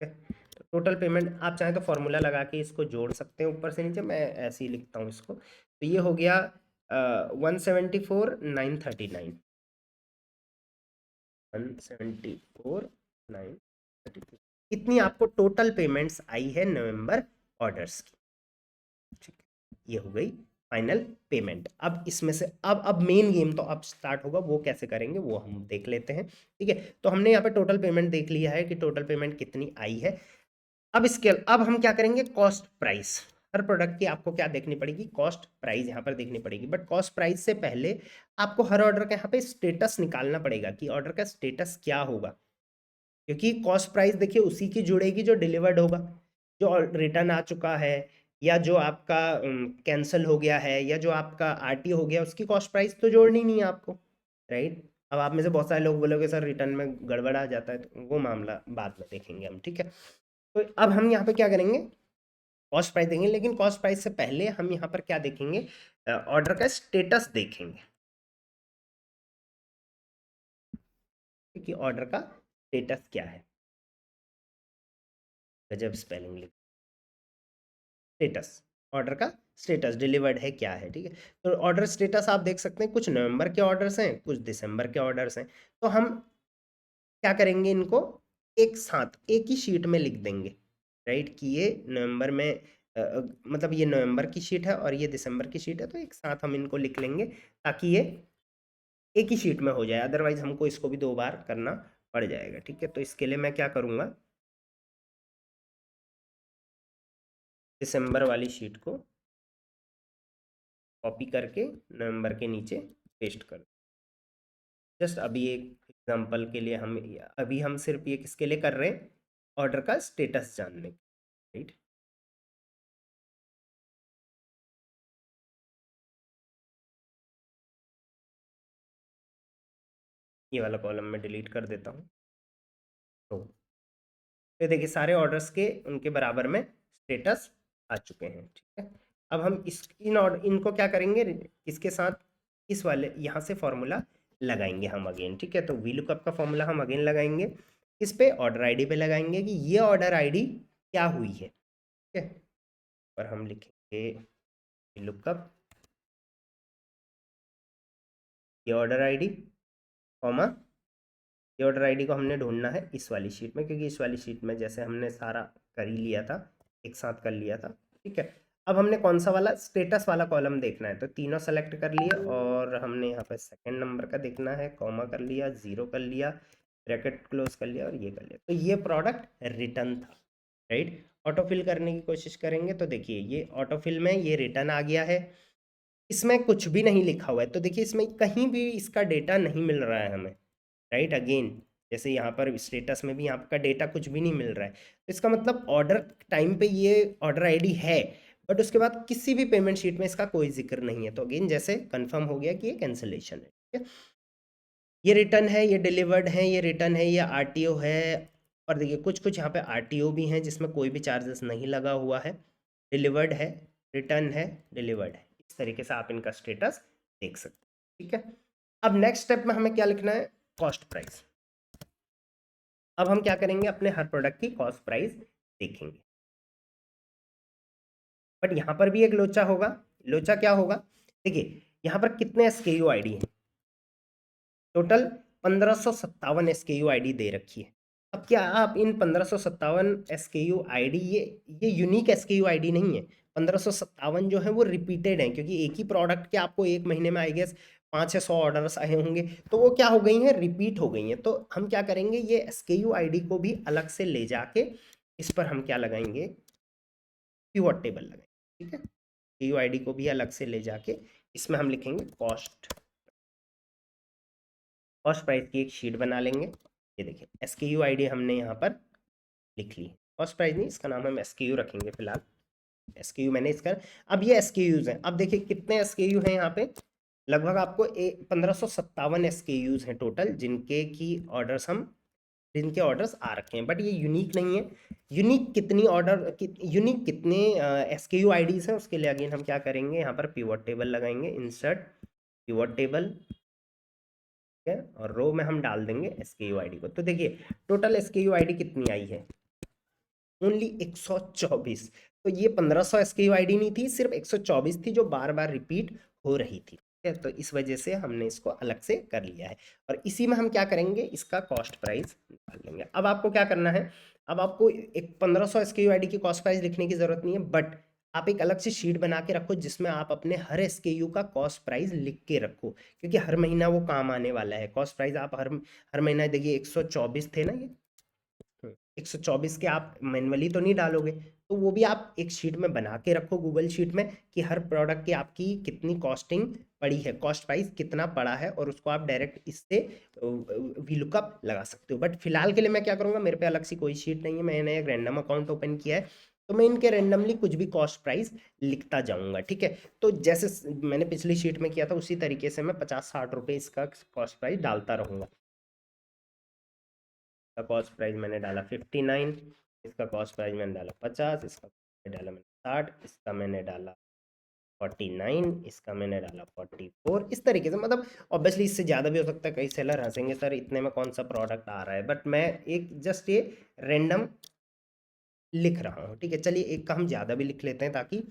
तो टोटल पेमेंट आप चाहें तो फॉर्मूला लगा के इसको जोड़ सकते हैं ऊपर से नीचे, मैं ऐसे ही लिखता हूँ इसको। तो ये हो गया 174,939, 174,939 इतनी आपको टोटल पेमेंट्स आई है नवंबर ऑर्डर्स की। ठीक है, ये हो गई फाइनल पेमेंट। अब इसमें से अब मेन गेम तो अब स्टार्ट होगा, वो कैसे करेंगे वो हम देख लेते हैं। ठीक है, तो हमने यहाँ पे टोटल पेमेंट देख लिया है कि टोटल पेमेंट कितनी आई है। अब हम क्या करेंगे, कॉस्ट प्राइस, हर प्रोडक्ट की आपको क्या देखनी पड़ेगी, कॉस्ट प्राइस यहाँ पर देखनी पड़ेगी। बट कॉस्ट प्राइस से पहले आपको हर ऑर्डर का यहाँ पे स्टेटस निकालना पड़ेगा कि ऑर्डर का स्टेटस क्या होगा, क्योंकि कॉस्ट प्राइस देखिए उसी की जुड़ेगी जो डिलीवर्ड होगा, जो रिटर्न आ चुका है या जो आपका कैंसिल हो गया है या जो आपका आरटी हो गया, उसकी कॉस्ट प्राइस तो जोड़नी नहीं है आपको, राइट। अब आप में से बहुत सारे लोग बोलोगे सर रिटर्न में गड़बड़ आ जाता है, तो वो मामला बाद में देखेंगे हम, ठीक है। तो अब हम यहाँ पे क्या करेंगे, कॉस्ट प्राइस देंगे, लेकिन कॉस्ट प्राइस से पहले हम यहाँ पर क्या देखेंगे, ऑर्डर का स्टेटस देखेंगे, कि ऑर्डर का स्टेटस क्या है। गजब स्पेलिंग लिख, स्टेटस, ऑर्डर का स्टेटस डिलीवर्ड है क्या है, ठीक है। तो ऑर्डर स्टेटस आप देख सकते हैं, कुछ नवंबर के ऑर्डर्स हैं, कुछ दिसंबर के ऑर्डर्स हैं। तो हम क्या करेंगे, इनको एक साथ एक ही शीट में लिख देंगे, राइट, कि ये नवंबर में मतलब ये नवंबर की शीट है और ये दिसंबर की शीट है, तो एक साथ हम इनको लिख लेंगे ताकि ये एक ही शीट में हो जाए, अदरवाइज हमको इसको भी 2 बार करना पड़ जाएगा, ठीक है। तो इसके लिए मैं क्या करूँगा, दिसंबर वाली शीट को कॉपी करके नवंबर के नीचे पेस्ट कर, जस्ट अभी एक एग्जांपल के लिए हम, अभी हम सिर्फ ये किसके लिए कर रहे हैं, ऑर्डर का स्टेटस जानने, राइट। ये वाला कॉलम मैं डिलीट कर देता हूँ। तो देखिए सारे ऑर्डर्स के उनके बराबर में स्टेटस आ चुके हैं, ठीक है। अब हम इन ऑर्डर इनको क्या करेंगे, इसके साथ इस वाले यहाँ से फॉर्मूला लगाएंगे हम अगेन, ठीक है। तो वी लुकअप का फॉर्मूला हम अगेन लगाएंगे, इस पे ऑर्डर आईडी पे लगाएंगे कि ये ऑर्डर आईडी क्या हुई है, ठीक है। और हम लिखेंगे वी लुकअप ये ऑर्डर आईडी, कॉमा ये ऑर्डर आईडी को हमने ढूंढना है इस वाली शीट में, क्योंकि इस वाली शीट में जैसे हमने सारा कर ही लिया था, एक साथ कर लिया था, ठीक है। अब हमने कौन सा वाला स्टेटस वाला कॉलम देखना है, तो तीनों सेलेक्ट कर लिए और हमने यहाँ पर सेकंड नंबर का देखना है, कॉमा कर लिया, जीरो कर लिया, ब्रैकेट क्लोज कर लिया और ये कर लिया। तो ये प्रोडक्ट रिटर्न था, राइट। ऑटोफिल करने की कोशिश करेंगे तो देखिए ये ऑटोफिल में ये रिटर्न आ गया है, इसमें कुछ भी नहीं लिखा हुआ है, तो देखिए इसमें कहीं भी इसका डेटा नहीं मिल रहा है हमें, राइट। अगेन जैसे यहाँ पर स्टेटस में भी आपका डेटा कुछ भी नहीं मिल रहा है, तो इसका मतलब ऑर्डर टाइम पे ये ऑर्डर आईडी है, बट उसके बाद किसी भी पेमेंट शीट में इसका कोई जिक्र नहीं है। तो अगेन जैसे कंफर्म हो गया कि ये कैंसिलेशन है, ठीक है। ये रिटर्न है, ये डिलीवर्ड है, ये रिटर्न है, ये आरटीओ है, और देखिए कुछ कुछ यहाँ पे आरटीओ भी हैं जिसमें कोई भी चार्जेस नहीं लगा हुआ है, डिलीवर्ड है, रिटर्न है, डिलीवर्ड है। इस तरीके से आप इनका स्टेटस देख सकते हैं, ठीक है। अब नेक्स्ट स्टेप में हमें क्या लिखना है, कॉस्ट प्राइस। अब हम क्या करेंगे, अपने हर प्रोडक्ट की कॉस्ट प्राइस देखेंगे, बट यहाँ पर भी एक लोचा होगा। लोचा क्या होगा, देखिए यहाँ पर कितने SKU आईडी हैं, टोटल 1557 SKU आईडी दे रखी है। अब क्या आप इन 1557 SKU आईडी, ये यूनिक SKU आईडी नहीं है, 1557 जो है वो रिपीटेड है, क्योंकि एक ही प्रोडक्ट के आपको एक महीने में आई गेस 500 ऑर्डर्स आए होंगे, तो वो क्या हो गई हैं, रिपीट हो गई हैं। तो हम क्या करेंगे, ये SKU आईडी को भी अलग से ले जाके इस पर हम क्या लगाएंगे, पिवट टेबल लगाएंगे, ठीक है। SKU आईडी को भी अलग से ले जाके इसमें हम लिखेंगे कॉस्ट, कॉस्ट प्राइस की एक शीट बना लेंगे। ये देखिए SKU आईडी हमने यहाँ पर लिख ली, कॉस्ट प्राइस नहीं, इसका नाम हम SKU रखेंगे फिलहाल, SKU मैंने इसका। अब ये SKUs हैं, अब देखिए कितने SKU हैं यहाँ पे, लगभग आपको 1557 SKUs हैं टोटल, जिनके ऑर्डर्स आ रखे हैं, बट ये यूनिक नहीं है। यूनिक कितने SKU आईडीज हैं, उसके लिए अगेन हम क्या करेंगे, यहाँ पर पिवट टेबल लगाएंगे, इंसर्ट पिवट टेबल, ठीक है, और रो में हम डाल देंगे SKU आईडी को। तो देखिए टोटल SKU आईडी कितनी आई है, ओनली 124। तो ये 1500 SKU आईडी नहीं थी, सिर्फ 124 थी जो बार बार रिपीट हो रही थी, ठीक है। तो इस वजह से हमने इसको अलग से कर लिया है, और इसी में हम क्या करेंगे, इसका कॉस्ट प्राइस निकाल लेंगे। अब आपको क्या करना है, अब आपको एक 1500 SKU आईडी की कॉस्ट प्राइस लिखने की जरूरत नहीं है, बट आप एक अलग से शीट बना के रखो जिसमें आप अपने हर SKU का कॉस्ट प्राइस लिख के रखो, क्योंकि हर महीना वो काम आने वाला है। कॉस्ट प्राइस आप हर महीना देखिए 124 थे ना ये, 124 के आप मैनुअली तो नहीं डालोगे, तो वो भी आप एक शीट में बना के रखो गूगल शीट में, कि हर प्रोडक्ट की आपकी कितनी कॉस्टिंग पड़ी है, कॉस्ट प्राइस कितना पड़ा है, और उसको आप डायरेक्ट इससे वी लुकअप लगा सकते हो। बट फिलहाल के लिए मैं क्या करूँगा, मेरे पे अलग से कोई शीट नहीं है, मैंने एक रैंडम अकाउंट ओपन किया है, तो मैं इनके रेंडमली कुछ भी कॉस्ट प्राइस लिखता जाऊंगा, ठीक है। तो जैसे मैंने पिछली शीट में किया था उसी तरीके से मैं 50-60 रुपये इसका कॉस्ट प्राइस डालता रहूंगा। इसका कॉस्ट प्राइस मैंने डाला 59, इसका कॉस्ट प्राइस मैंने डाला 50, इसका डाला मैंने 60, इसका मैंने डाला 49, इसका मैंने डाला 44। इस तरीके से मतलब ऑब्वियसली इससे ज़्यादा भी हो सकता है, कई सेलर हंसेंगे सर इतने में कौन सा प्रोडक्ट आ रहा है, बट मैं एक जस्ट ये रैंडम लिख रहा हूँ, ठीक है। चलिए एक का हम ज़्यादा भी लिख लेते हैं ताकि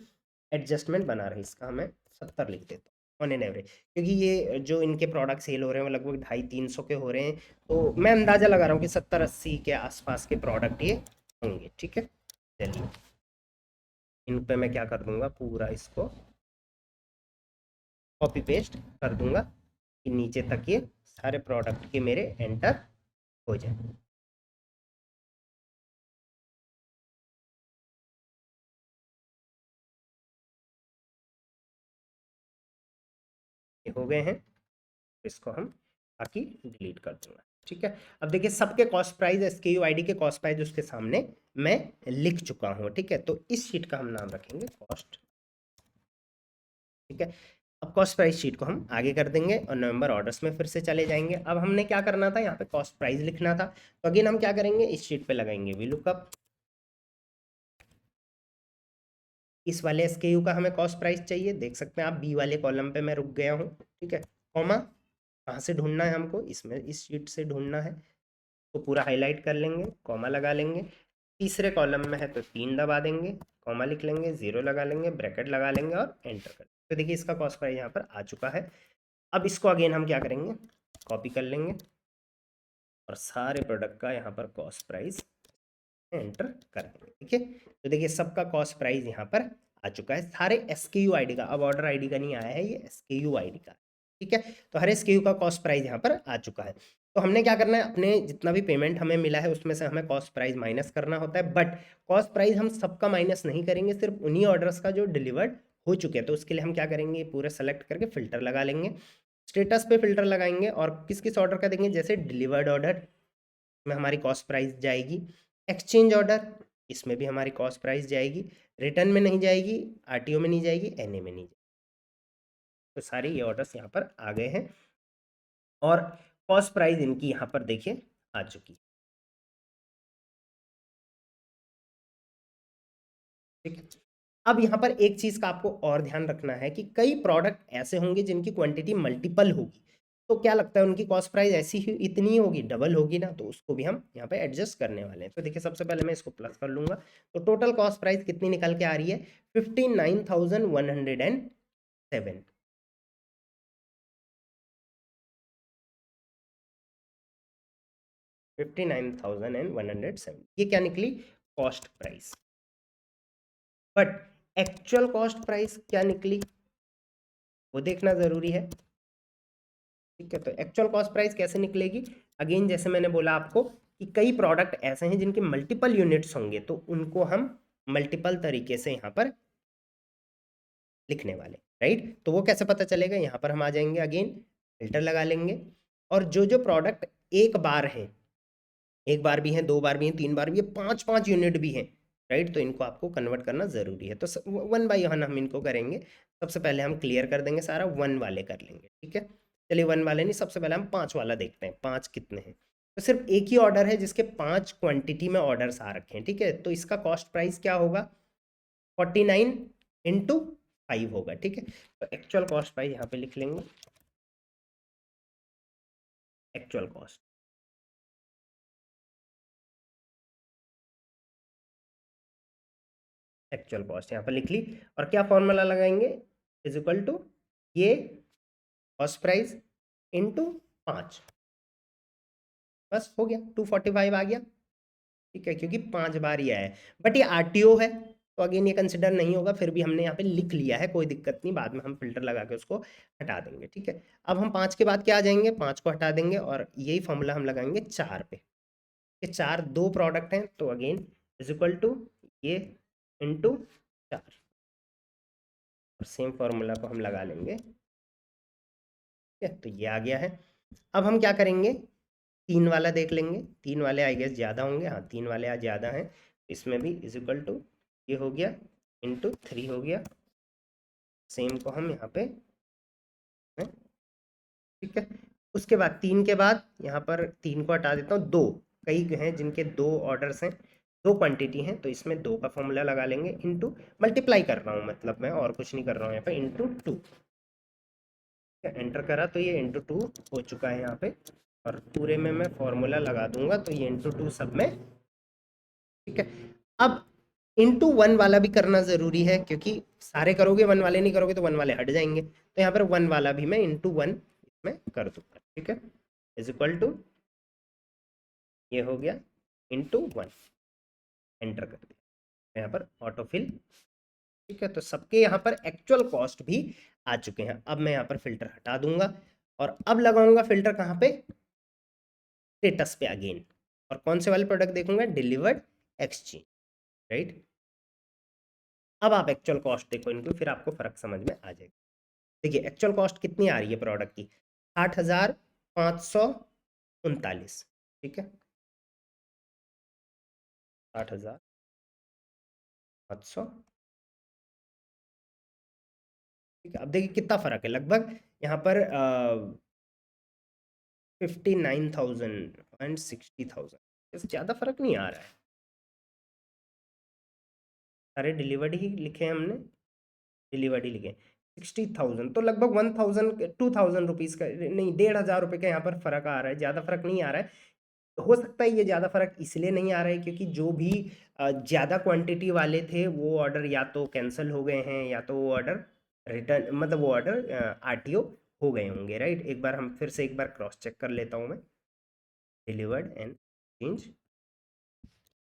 एडजस्टमेंट बना रहे। इसका हमें 70 लिख देता हूँ ऑन एन एवरेज, क्योंकि ये जो इनके प्रोडक्ट सेल हो रहे हैं वो लगभग 250-300 के हो रहे हैं, तो मैं अंदाज़ा लगा रहा हूँ कि 70-80 के आसपास के प्रोडक्ट ये होंगे, ठीक है। चलिए इन पे मैं क्या कर दूंगा, पूरा इसको कॉपी पेस्ट कर दूंगा कि नीचे तक ये सारे प्रोडक्ट के मेरे एंटर हो जाए। ये हो गए हैं, इसको हम बाकी डिलीट कर दूंगा, ठीक है। अब देखिए सबके कॉस्ट प्राइस, एसकेयू आईडी के कॉस्ट प्राइस उसके सामने मैं लिख चुका हूँ, ठीक है। तो इस शीट का हम नाम रखेंगे कॉस्ट, ठीक है। अब कॉस्ट प्राइस शीट को हम आगे कर देंगे और नवंबर ऑर्डर्स में फिर से चले जाएंगे। अब हमने क्या करना था, यहाँ पे कॉस्ट प्राइस लिखना था, तो अगेन हम क्या करेंगे, इस शीट पे लगाएंगे वी लुकअप। इस वाले एसकेयू का हमें कॉस्ट प्राइस चाहिए, देख सकते हैं आप बी वाले कॉलम पे मैं रुक गया हूँ, ठीक है। कॉमा कहाँ से ढूंढना है हमको, इसमें इस शीट से ढूंढना है, तो पूरा हाईलाइट कर लेंगे, कॉमा लगा लेंगे। तीसरे कॉलम में है तो 3 दबा देंगे, कॉमा लिख लेंगे, 0 लगा लेंगे, ब्रैकेट लगा लेंगे और एंटर कर, तो देखिए इसका कॉस्ट प्राइस यहाँ पर आ चुका है। अब इसको अगेन हम क्या करेंगे, कॉपी कर लेंगे और सारे प्रोडक्ट का यहाँ पर कॉस्ट प्राइस एंटर करेंगे, ठीक है। तो देखिए सबका कॉस्ट प्राइस यहाँ पर आ चुका है, सारे एसकेयू आईडी का, अब ऑर्डर आईडी का नहीं आया है, ये एसकेयू आईडी का, ठीक है। तो हर एसकेयू का कॉस्ट प्राइस यहाँ पर आ चुका है। तो हमने क्या करना है, अपने जितना भी पेमेंट हमें मिला है उसमें से हमें कॉस्ट प्राइस माइनस करना होता है, बट कॉस्ट प्राइस हम सबका माइनस नहीं करेंगे, सिर्फ उन्हीं ऑर्डर्स का जो डिलीवर्ड हो चुके हैं। तो उसके लिए हम क्या करेंगे, पूरे सेलेक्ट करके फिल्टर लगा लेंगे, स्टेटस पे फिल्टर लगाएंगे और किस किस ऑर्डर का देंगे, जैसे डिलीवर्ड ऑर्डर में हमारी कॉस्ट प्राइस जाएगी, एक्सचेंज ऑर्डर इसमें भी हमारी कॉस्ट प्राइस जाएगी, रिटर्न में नहीं जाएगी, आरटीओ में नहीं जाएगी, एनए में नहीं जाएगी। तो सारे ये ऑर्डर्स यहाँ पर आ गए हैं और कॉस्ट प्राइस इनकी यहाँ पर देखिए आ चुकी है, ठीक है। अब यहाँ पर एक चीज का आपको और ध्यान रखना है कि कई प्रोडक्ट ऐसे होंगे जिनकी क्वांटिटी मल्टीपल होगी, तो क्या लगता है उनकी कॉस्ट प्राइस ऐसी ही इतनी ही होगी, डबल होगी ना, तो उसको भी हम यहाँ पे एडजस्ट करने वाले हैं। तो देखिए सबसे पहले मैं इसको प्लस कर लूंगा, तो टोटल कॉस्ट प्राइस कितनी निकल के आ रही है, 59,107, 59,107 ये क्या निकली, cost price. But actual cost price क्या निकली वो देखना जरूरी है, ठीक है। तो एक्चुअल कॉस्ट प्राइस कैसे निकलेगी, अगेन जैसे मैंने बोला आपको कि कई प्रोडक्ट ऐसे हैं जिनके मल्टीपल यूनिट्स होंगे, तो उनको हम मल्टीपल तरीके से यहाँ पर लिखने वाले, राइट। तो वो कैसे पता चलेगा, यहाँ पर हम आ जाएंगे, अगेन फिल्टर लगा लेंगे और जो जो प्रोडक्ट एक बार है, एक बार भी है, 2 बार भी है, 3 बार भी है, 5-5 यूनिट भी है, राइट, तो इनको आपको कन्वर्ट करना ज़रूरी है। तो 1 बाई 1 हम इनको करेंगे। सबसे पहले हम क्लियर कर देंगे सारा, 1 वाले कर लेंगे, ठीक है। चलिए 1 वाले नहीं, सबसे पहले हम 5 वाला देखते हैं, 5 कितने हैं। तो सिर्फ एक ही ऑर्डर है जिसके 5 क्वांटिटी में ऑर्डर्स आ रखे हैं, ठीक है। तो इसका कॉस्ट प्राइस क्या होगा, 49 इंटू 5 होगा, ठीक है। तो एक्चुअल कॉस्ट प्राइस यहाँ पे लिख लेंगे, एक्चुअल कॉस्ट, एक्चुअल कॉस्ट यहाँ पर लिख ली और क्या फॉर्मूला लगाएंगे, इज इक्वल टू ये कॉस्ट प्राइस इंटू 5, बस हो गया, 245 आ गया, ठीक है, क्योंकि 5 बार ये आया है। बट ये आरटीओ है तो अगेन ये कंसिडर नहीं होगा, फिर भी हमने यहाँ पे लिख लिया है, कोई दिक्कत नहीं, बाद में हम फिल्टर लगा के उसको हटा देंगे, ठीक है। अब हम 5 के बाद क्या आ जाएंगे, 5 को हटा देंगे और यही फॉर्मूला हम लगाएंगे 4 पे, ये 4 2 प्रोडक्ट हैं, तो अगेन इज इक्वल टू ये इंटू 4 और सेम फॉर्मूला को हम लगा लेंगे, ठीक है। तो ये आ गया है। अब हम क्या करेंगे, 3 वाला देख लेंगे, 3 वाले आई गेस ज़्यादा होंगे, हाँ 3 वाले आज ज़्यादा हैं, इसमें भी इज इक्वल टू ये हो गया इंटू 3 हो गया, सेम को हम यहाँ पे हैं, ठीक है। उसके बाद 3 के बाद यहाँ पर 3 को हटा देता हूँ, 2 कई हैं जिनके 2 ऑर्डर्स हैं, 2 क्वांटिटी हैं, तो इसमें 2 का फॉर्मूला लगा लेंगे, इंटू मल्टीप्लाई कर रहा हूँ, मतलब मैं और कुछ नहीं कर रहा हूँ यहाँ पे, इंटू 2। एंटर करा तो ये इंटू 2 हो चुका है यहाँ पे, और पूरे में मैं फॉर्मूला लगा दूंगा तो ये इंटू 2 सब में, ठीक है। अब इंटू 1 वाला भी करना जरूरी है, क्योंकि सारे करोगे 1 वाले नहीं करोगे तो 1 वाले हट जाएंगे, तो यहाँ पर 1 वाला भी मैं इंटू 1 इसमें कर दूंगा, ठीक है। इज इक्वल टू ये हो गया इंटू 1, एंटर कर दिया यहाँ पर ऑटोफिल, ठीक है। तो सबके यहाँ पर एक्चुअल कॉस्ट भी आ चुके हैं। अब मैं यहाँ पर फिल्टर हटा दूंगा और अब लगाऊंगा फिल्टर कहाँ पे, स्टेटस पे अगेन, और कौन से वाले प्रोडक्ट देखूंगा, डिलीवर्ड एक्सचेंज, राइट। अब आप एक्चुअल कॉस्ट देखो इनको, फिर आपको फर्क समझ में आ जाएगा। देखिए एक्चुअल कॉस्ट कितनी आ रही है प्रोडक्ट की, 60,539, ठीक है, 60,500, ठीक है। अब देखिए कितना फर्क है, लगभग यहाँ पर 59,000 एंड 60,000, इससे ज़्यादा फर्क नहीं आ रहा है। सारे डिलीवर्ड ही लिखे हैं हमने, डिलीवर्ड ही लिखे 60,000, तो लगभग 1,000 2,000 रुपीज़ का, नहीं 1,500 रुपये का यहाँ पर फर्क आ रहा है, ज़्यादा फर्क नहीं आ रहा है। हो सकता है ये ज़्यादा फर्क इसलिए नहीं आ रहा है क्योंकि जो भी ज़्यादा क्वांटिटी वाले थे वो ऑर्डर या तो कैंसिल हो गए हैं, या तो वो ऑर्डर रिटर्न, मतलब वो ऑर्डर आरटीओ हो गए होंगे, राइट। एक बार हम फिर से एक बार क्रॉस चेक कर लेता हूँ मैं, delivered and change,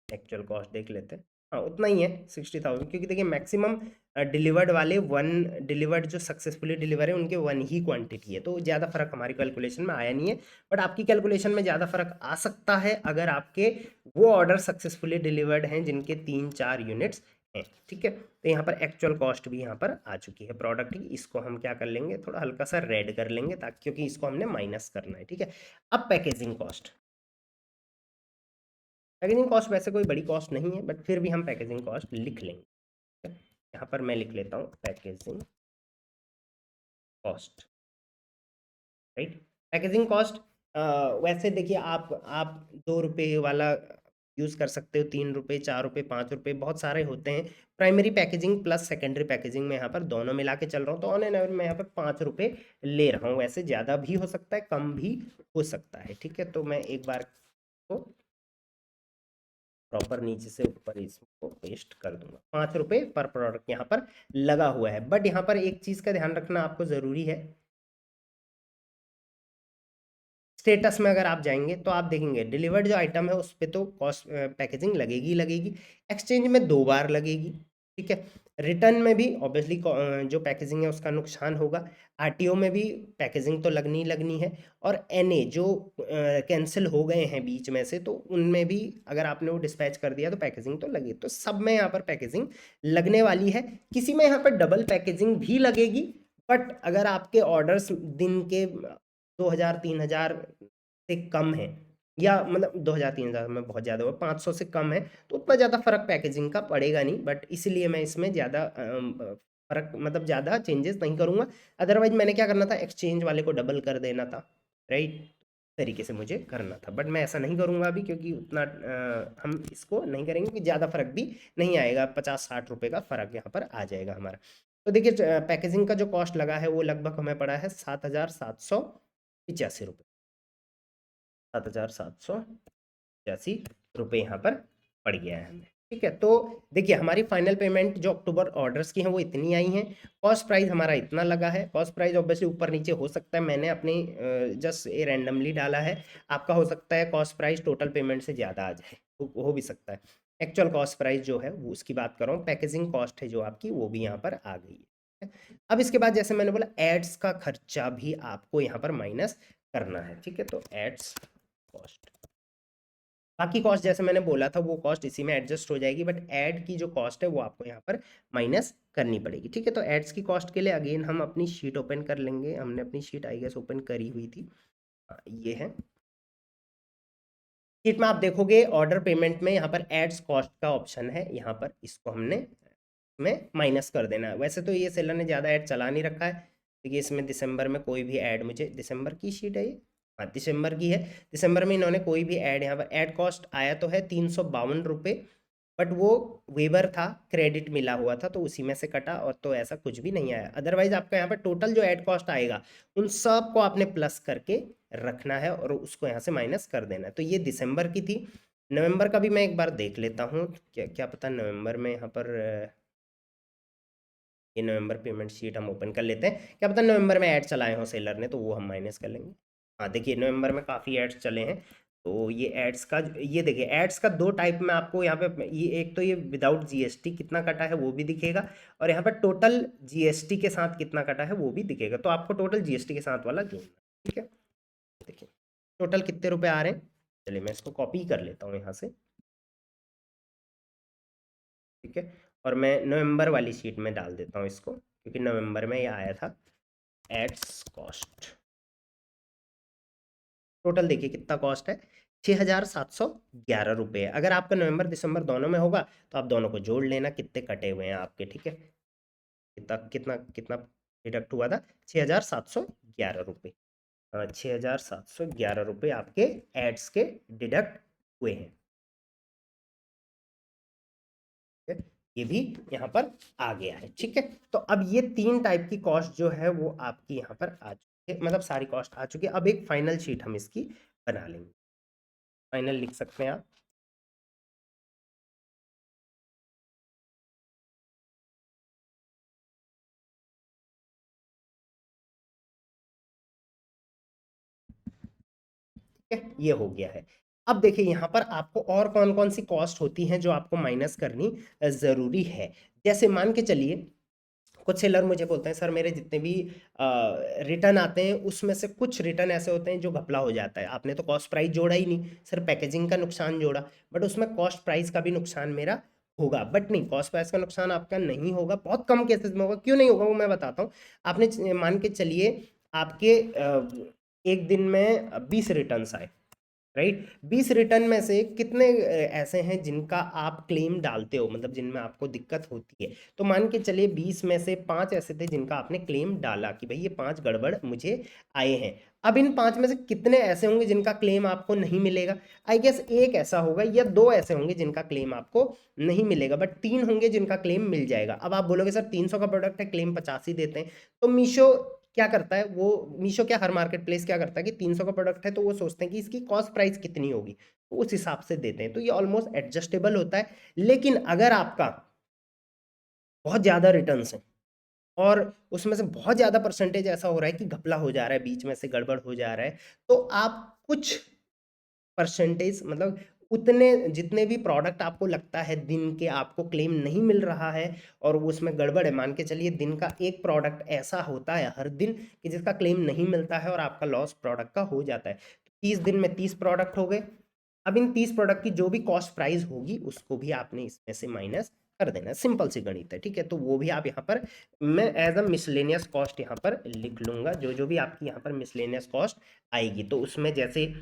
actual cost देख लेते हैं। हाँ उतना ही है 60,000, क्योंकि देखिए मैक्सिमम डिलीवर्ड वाले 1 डिलीवर्ड जो सक्सेसफुली डिलीवर है उनके 1 ही क्वांटिटी है, तो ज़्यादा फर्क हमारी कैलकुलेशन में आया नहीं है। बट आपकी कैलकुलेशन में ज़्यादा फर्क आ सकता है अगर आपके वो ऑर्डर सक्सेसफुली डिलीवर्ड हैं जिनके 3-4 यूनिट्स हैं, ठीक है। तो यहाँ पर एक्चुअल कॉस्ट भी यहाँ पर आ चुकी है प्रोडक्ट की, इसको हम क्या कर लेंगे, थोड़ा हल्का सा रेड कर लेंगे ताकि, क्योंकि इसको हमने माइनस करना है, ठीक है। अब पैकेजिंग कॉस्ट, पैकेजिंग कॉस्ट वैसे कोई बड़ी कॉस्ट नहीं है, बट फिर भी हम पैकेजिंग कॉस्ट लिख लेंगे। यहाँ पर मैं लिख लेता हूँ packaging cost, right. Packaging cost वैसे देखिए आप 2 रुपये वाला यूज़ कर सकते हो, 3 रुपये, 4 रुपये, 5 रुपये, बहुत सारे होते हैं। Primary packaging plus secondary packaging में यहाँ पर दोनों मिला के चल रहा हूँ, तो ऑन एन एवरेज मैं यहाँ पर 5 रुपये ले रहा हूँ। वैसे ज़्यादा भी हो सकता है, कम भी हो सकता है, ठीक है। तो मैं एक बार को प्रॉपर नीचे से ऊपर इसको पेस्ट कर दूंगा, 5 रुपये पर प्रोडक्ट यहाँ पर लगा हुआ है। बट यहाँ पर एक चीज़ का ध्यान रखना आपको ज़रूरी है, स्टेटस में अगर आप जाएंगे तो आप देखेंगे डिलीवर्ड जो आइटम है उस पर तो कॉस्ट पैकेजिंग लगेगी ही लगेगी, एक्सचेंज में 2 बार लगेगी, ठीक है। रिटर्न में भी ऑब्वियसली जो पैकेजिंग है उसका नुकसान होगा, आरटीओ में भी पैकेजिंग तो लगनी ही लगनी है, और एनए जो कैंसिल हो गए हैं बीच में से तो उनमें भी अगर आपने वो डिस्पैच कर दिया तो पैकेजिंग तो लगी, तो सब में यहाँ पर पैकेजिंग लगने वाली है। किसी में यहाँ पर डबल पैकेजिंग भी लगेगी, बट अगर आपके ऑर्डर्स दिन के 2,000-3,000 से कम है, या मतलब 2,000-3,000 में बहुत ज़्यादा हुआ, 500 से कम है, तो उतना ज़्यादा फर्क पैकेजिंग का पड़ेगा नहीं, बट इसलिए मैं इसमें ज़्यादा फर्क, मतलब ज़्यादा चेंजेस नहीं करूँगा। अदरवाइज मैंने क्या करना था, एक्सचेंज वाले को डबल कर देना था, राइट, तरीके से मुझे करना था, बट मैं ऐसा नहीं करूँगा अभी, क्योंकि उतना हम इसको नहीं करेंगे, क्योंकि ज़्यादा फर्क भी नहीं आएगा, 50-60 रुपये का फर्क यहाँ पर आ जाएगा हमारा। तो देखिए पैकेजिंग का जो कॉस्ट लगा है वो लगभग हमें पड़ा है 7,785 रुपये, 7,785 रुपये यहाँ पर पड़ गया है हमें, ठीक है। तो देखिए हमारी फाइनल पेमेंट जो अक्टूबर ऑर्डर्स की हैं वो इतनी आई हैं, कॉस्ट प्राइस हमारा इतना लगा है। कॉस्ट प्राइस ऑब्वियसली ऊपर नीचे हो सकता है, मैंने अपनी जस्ट ये रैंडमली डाला है, आपका हो सकता है कॉस्ट प्राइस टोटल पेमेंट से ज़्यादा आ जाए, हो भी सकता है। एक्चुअल कॉस्ट प्राइस जो है वो उसकी बात कर रहा हूँ, पैकेजिंग कॉस्ट है जो आपकी वो भी यहाँ पर आ गई है। अब इसके बाद जैसे मैंने बोला एड्स का खर्चा भी आपको यहाँ पर माइनस करना है, ठीक है। तो एड्स कॉस्ट, बाकी कॉस्ट जैसे मैंने बोला था वो कॉस्ट इसी में एडजस्ट हो जाएगी, बट ऐड की जो कॉस्ट है वो आपको यहाँ पर माइनस करनी पड़ेगी, ठीक है। तो एड्स की कॉस्ट के लिए अगेन हम अपनी शीट ओपन कर लेंगे, हमने अपनी शीट आई गेस ओपन करी हुई थी, ये है, शीट में आप देखोगे ऑर्डर पेमेंट में यहाँ पर एड्स कॉस्ट का ऑप्शन है, यहाँ पर इसको हमने में माइनस कर देना है। वैसे तो ये सेलर ने ज़्यादा ऐड चला नहीं रखा है, देखिए इसमें दिसंबर में कोई भी ऐड, मुझे दिसंबर की शीट है ये, हाँ दिसंबर की है। दिसंबर में इन्होंने कोई भी ऐड, यहाँ पर ऐड कॉस्ट आया तो है 352 रुपये, बट वो वेबर था, क्रेडिट मिला हुआ था तो उसी में से कटा, और तो ऐसा कुछ भी नहीं आया। अदरवाइज आपका यहाँ पर टोटल जो ऐड कॉस्ट आएगा उन सब को आपने प्लस करके रखना है और उसको यहाँ से माइनस कर देना है। तो ये दिसंबर की थी। नवंबर का भी मैं एक बार देख लेता हूँ, क्या क्या पता नवंबर में यहाँ पर ये नवंबर पेमेंट शीट हम ओपन कर लेते हैं, क्या पता नवंबर में ऐड चलाए हों सेलर ने, तो वो हम माइनस कर लेंगे। हाँ देखिए नवंबर में काफ़ी एड्स चले हैं, तो ये एड्स का, ये देखिए एड्स का दो टाइप में आपको यहाँ पे, ये एक तो ये विदाउट जीएसटी कितना कटा है वो भी दिखेगा, और यहाँ पर टोटल जीएसटी के साथ कितना कटा है वो भी दिखेगा। तो आपको टोटल जीएसटी के साथ वाला जोड़ना, ठीक है। देखिए टोटल कितने रुपए आ रहे हैं, चलिए मैं इसको कॉपी कर लेता हूँ यहाँ से, ठीक है। और मैं नवंबर वाली शीट में डाल देता हूँ इसको, क्योंकि नवंबर में ये आया था एड्स कॉस्ट। टोटल देखिए कितना कॉस्ट है, 6,711 रुपये। अगर आपका नवंबर दिसंबर दोनों में होगा तो आप दोनों को जोड़ लेना कितने कटे हुए हैं आपके, ठीक है। कितना कितना कितना डिडक्ट हुआ था, 6,711 रुपये। 6,711 रुपये आपके एड्स के डिडक्ट हुए हैं, ठीक है? ये भी यहाँ पर आ गया है, ठीक है। तो अब ये तीन टाइप की कॉस्ट जो है वो आपकी यहाँ पर आ चुकी है, मतलब सारी कॉस्ट आ चुकी है। अब एक फाइनल शीट हम इसकी बना लेंगे, फाइनल लिख सकते हैं आप। ठीक है, ये हो गया है। अब देखिए यहाँ पर आपको और कौन कौन सी कॉस्ट होती हैं जो आपको माइनस करनी ज़रूरी है। जैसे मान के चलिए कुछ सेलर मुझे बोलते हैं सर मेरे जितने भी रिटर्न आते हैं उसमें से कुछ रिटर्न ऐसे होते हैं जो घपला हो जाता है, आपने तो कॉस्ट प्राइस जोड़ा ही नहीं, सिर्फ पैकेजिंग का नुकसान जोड़ा, बट उसमें कॉस्ट प्राइस का भी नुकसान मेरा होगा। बट नहीं, कॉस्ट प्राइस का नुकसान आपका नहीं होगा, बहुत कम केसेस में होगा। क्यों नहीं होगा वो मैं बताता हूँ। आपने मान के चलिए आपके एक दिन में 20 रिटर्न्स आए, राइट। 20 रिटर्न में से कितने ऐसे हैं जिनका आप क्लेम डालते हो, मतलब जिनमें आपको दिक्कत होती है। तो मान के चलिए 20 में से 5 ऐसे थे जिनका आपने क्लेम डाला कि भाई ये 5 गड़बड़ मुझे आए हैं। अब इन 5 में से कितने ऐसे होंगे जिनका क्लेम आपको नहीं मिलेगा, आई गेस एक ऐसा होगा या दो ऐसे होंगे जिनका क्लेम आपको नहीं मिलेगा, बट 3 होंगे जिनका क्लेम मिल जाएगा। अब आप बोलोगे सर 300 का प्रोडक्ट है, क्लेम 50 ही देते हैं। तो मीशो क्या करता है, वो मीशो क्या हर मार्केट प्लेस क्या करता है कि 300 का प्रोडक्ट है तो वो सोचते हैं कि इसकी कॉस्ट प्राइस कितनी होगी, तो उस हिसाब से देते हैं। तो ये ऑलमोस्ट एडजस्टेबल होता है। लेकिन अगर आपका बहुत ज़्यादा रिटर्न्स हैं और उसमें से बहुत ज़्यादा परसेंटेज ऐसा हो रहा है कि घपला हो जा रहा है, बीच में से गड़बड़ हो जा रहा है, तो आप कुछ परसेंटेज, मतलब उतने जितने भी प्रोडक्ट आपको लगता है दिन के आपको क्लेम नहीं मिल रहा है और वो उसमें गड़बड़ है, मान के चलिए दिन का एक प्रोडक्ट ऐसा होता है हर दिन कि जिसका क्लेम नहीं मिलता है और आपका लॉस प्रोडक्ट का हो जाता है। 30 दिन में 30 प्रोडक्ट हो गए। अब इन 30 प्रोडक्ट की जो भी कॉस्ट प्राइस होगी उसको भी आपने इसमें से माइनस कर देना है, सिंपल सी गणित है, ठीक है। तो वो भी आप यहाँ पर, मैं एज अ मिसलेनियस कॉस्ट यहाँ पर लिख लूंगा, जो जो भी आपकी यहाँ पर मिसलेनियस कॉस्ट आएगी। तो उसमें जैसे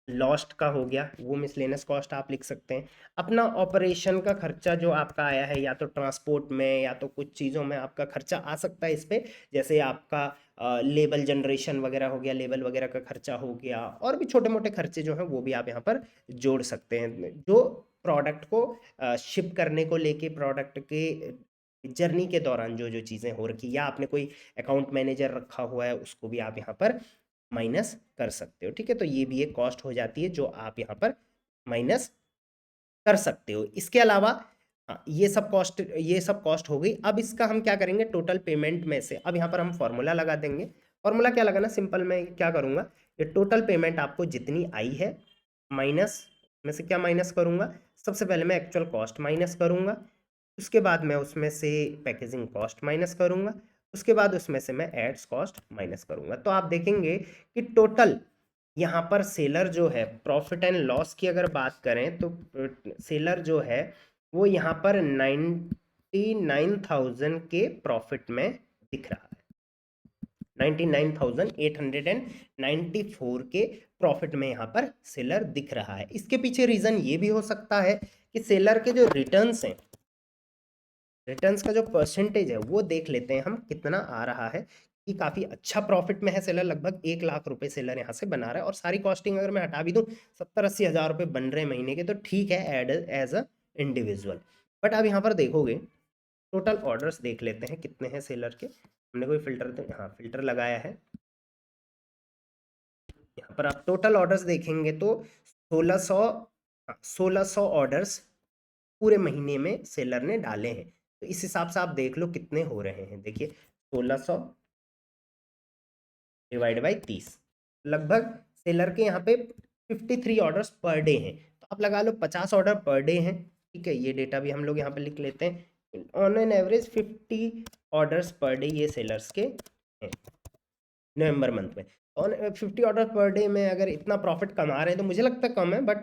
लॉस्ट का हो गया वो मिसलेनियस कॉस्ट आप लिख सकते हैं। अपना ऑपरेशन का खर्चा जो आपका आया है, या तो ट्रांसपोर्ट में या तो कुछ चीज़ों में आपका खर्चा आ सकता है इस पे, जैसे आपका लेबल जनरेशन वगैरह हो गया, लेबल वगैरह का खर्चा हो गया, और भी छोटे मोटे खर्चे जो हैं वो भी आप यहाँ पर जोड़ सकते हैं, जो प्रोडक्ट को शिप करने को लेके, प्रोडक्ट के जर्नी के दौरान जो जो चीज़ें हो रखी, या आपने कोई अकाउंट मैनेजर रखा हुआ है उसको भी आप यहाँ पर माइनस कर सकते हो, ठीक है। तो ये भी एक कॉस्ट हो जाती है जो आप यहाँ पर माइनस कर सकते हो। इसके अलावा हाँ, ये सब कॉस्ट हो गई। अब इसका हम क्या करेंगे, टोटल पेमेंट में से अब यहाँ पर हम फॉर्मूला लगा देंगे। फॉर्मूला क्या लगाना, सिंपल मैं क्या करूँगा, ये टोटल पेमेंट आपको जितनी आई है माइनस में से क्या माइनस करूँगा, सबसे पहले मैं एक्चुअल कॉस्ट माइनस करूँगा, उसके बाद मैं उसमें से पैकेजिंग कॉस्ट माइनस करूँगा, उसके बाद उसमें से मैं एड्स कॉस्ट माइनस करूँगा। तो आप देखेंगे कि टोटल यहाँ पर सेलर जो है, प्रॉफिट एंड लॉस की अगर बात करें तो सेलर जो है वो यहाँ पर 99,000 के प्रॉफिट में दिख रहा है, 99,894 के प्रॉफिट में यहाँ पर सेलर दिख रहा है। इसके पीछे रीजन ये भी हो सकता है कि सेलर के जो रिटर्न्स हैं, रिटर्न्स का जो परसेंटेज है वो देख लेते हैं हम कितना आ रहा है, कि काफ़ी अच्छा प्रॉफिट में है सेलर, लगभग 1 लाख रुपए सेलर यहाँ से बना रहा है। और सारी कॉस्टिंग अगर मैं हटा भी दूँ 70-80 हज़ार रुपये बन रहे हैं महीने के, तो ठीक है add as a individual. But अब यहाँ पर देखोगे टोटल ऑर्डर्स देख लेते हैं कितने हैं सेलर के। हमने कोई फिल्टर, तो हाँ फिल्टर लगाया है। यहाँ पर आप टोटल ऑर्डर्स देखेंगे तो 1600 ऑर्डर्स पूरे महीने में सेलर ने डाले हैं। तो इस हिसाब से आप देख लो कितने हो रहे हैं। देखिए 1600 डिवाइड बाई 30, लगभग सेलर के यहाँ पे 53 ऑर्डर्स पर डे हैं। तो आप लगा लो 50 ऑर्डर पर डे हैं। ठीक है, ये डेटा भी हम लोग यहाँ पे लिख लेते हैं। On an average 50 orders per day ये सेलर्स के हैं नवंबर मंथ में। ऑन 50 ऑर्डर पर डे में अगर इतना प्रॉफिट कमा रहे हैं तो मुझे लगता है कम है, बट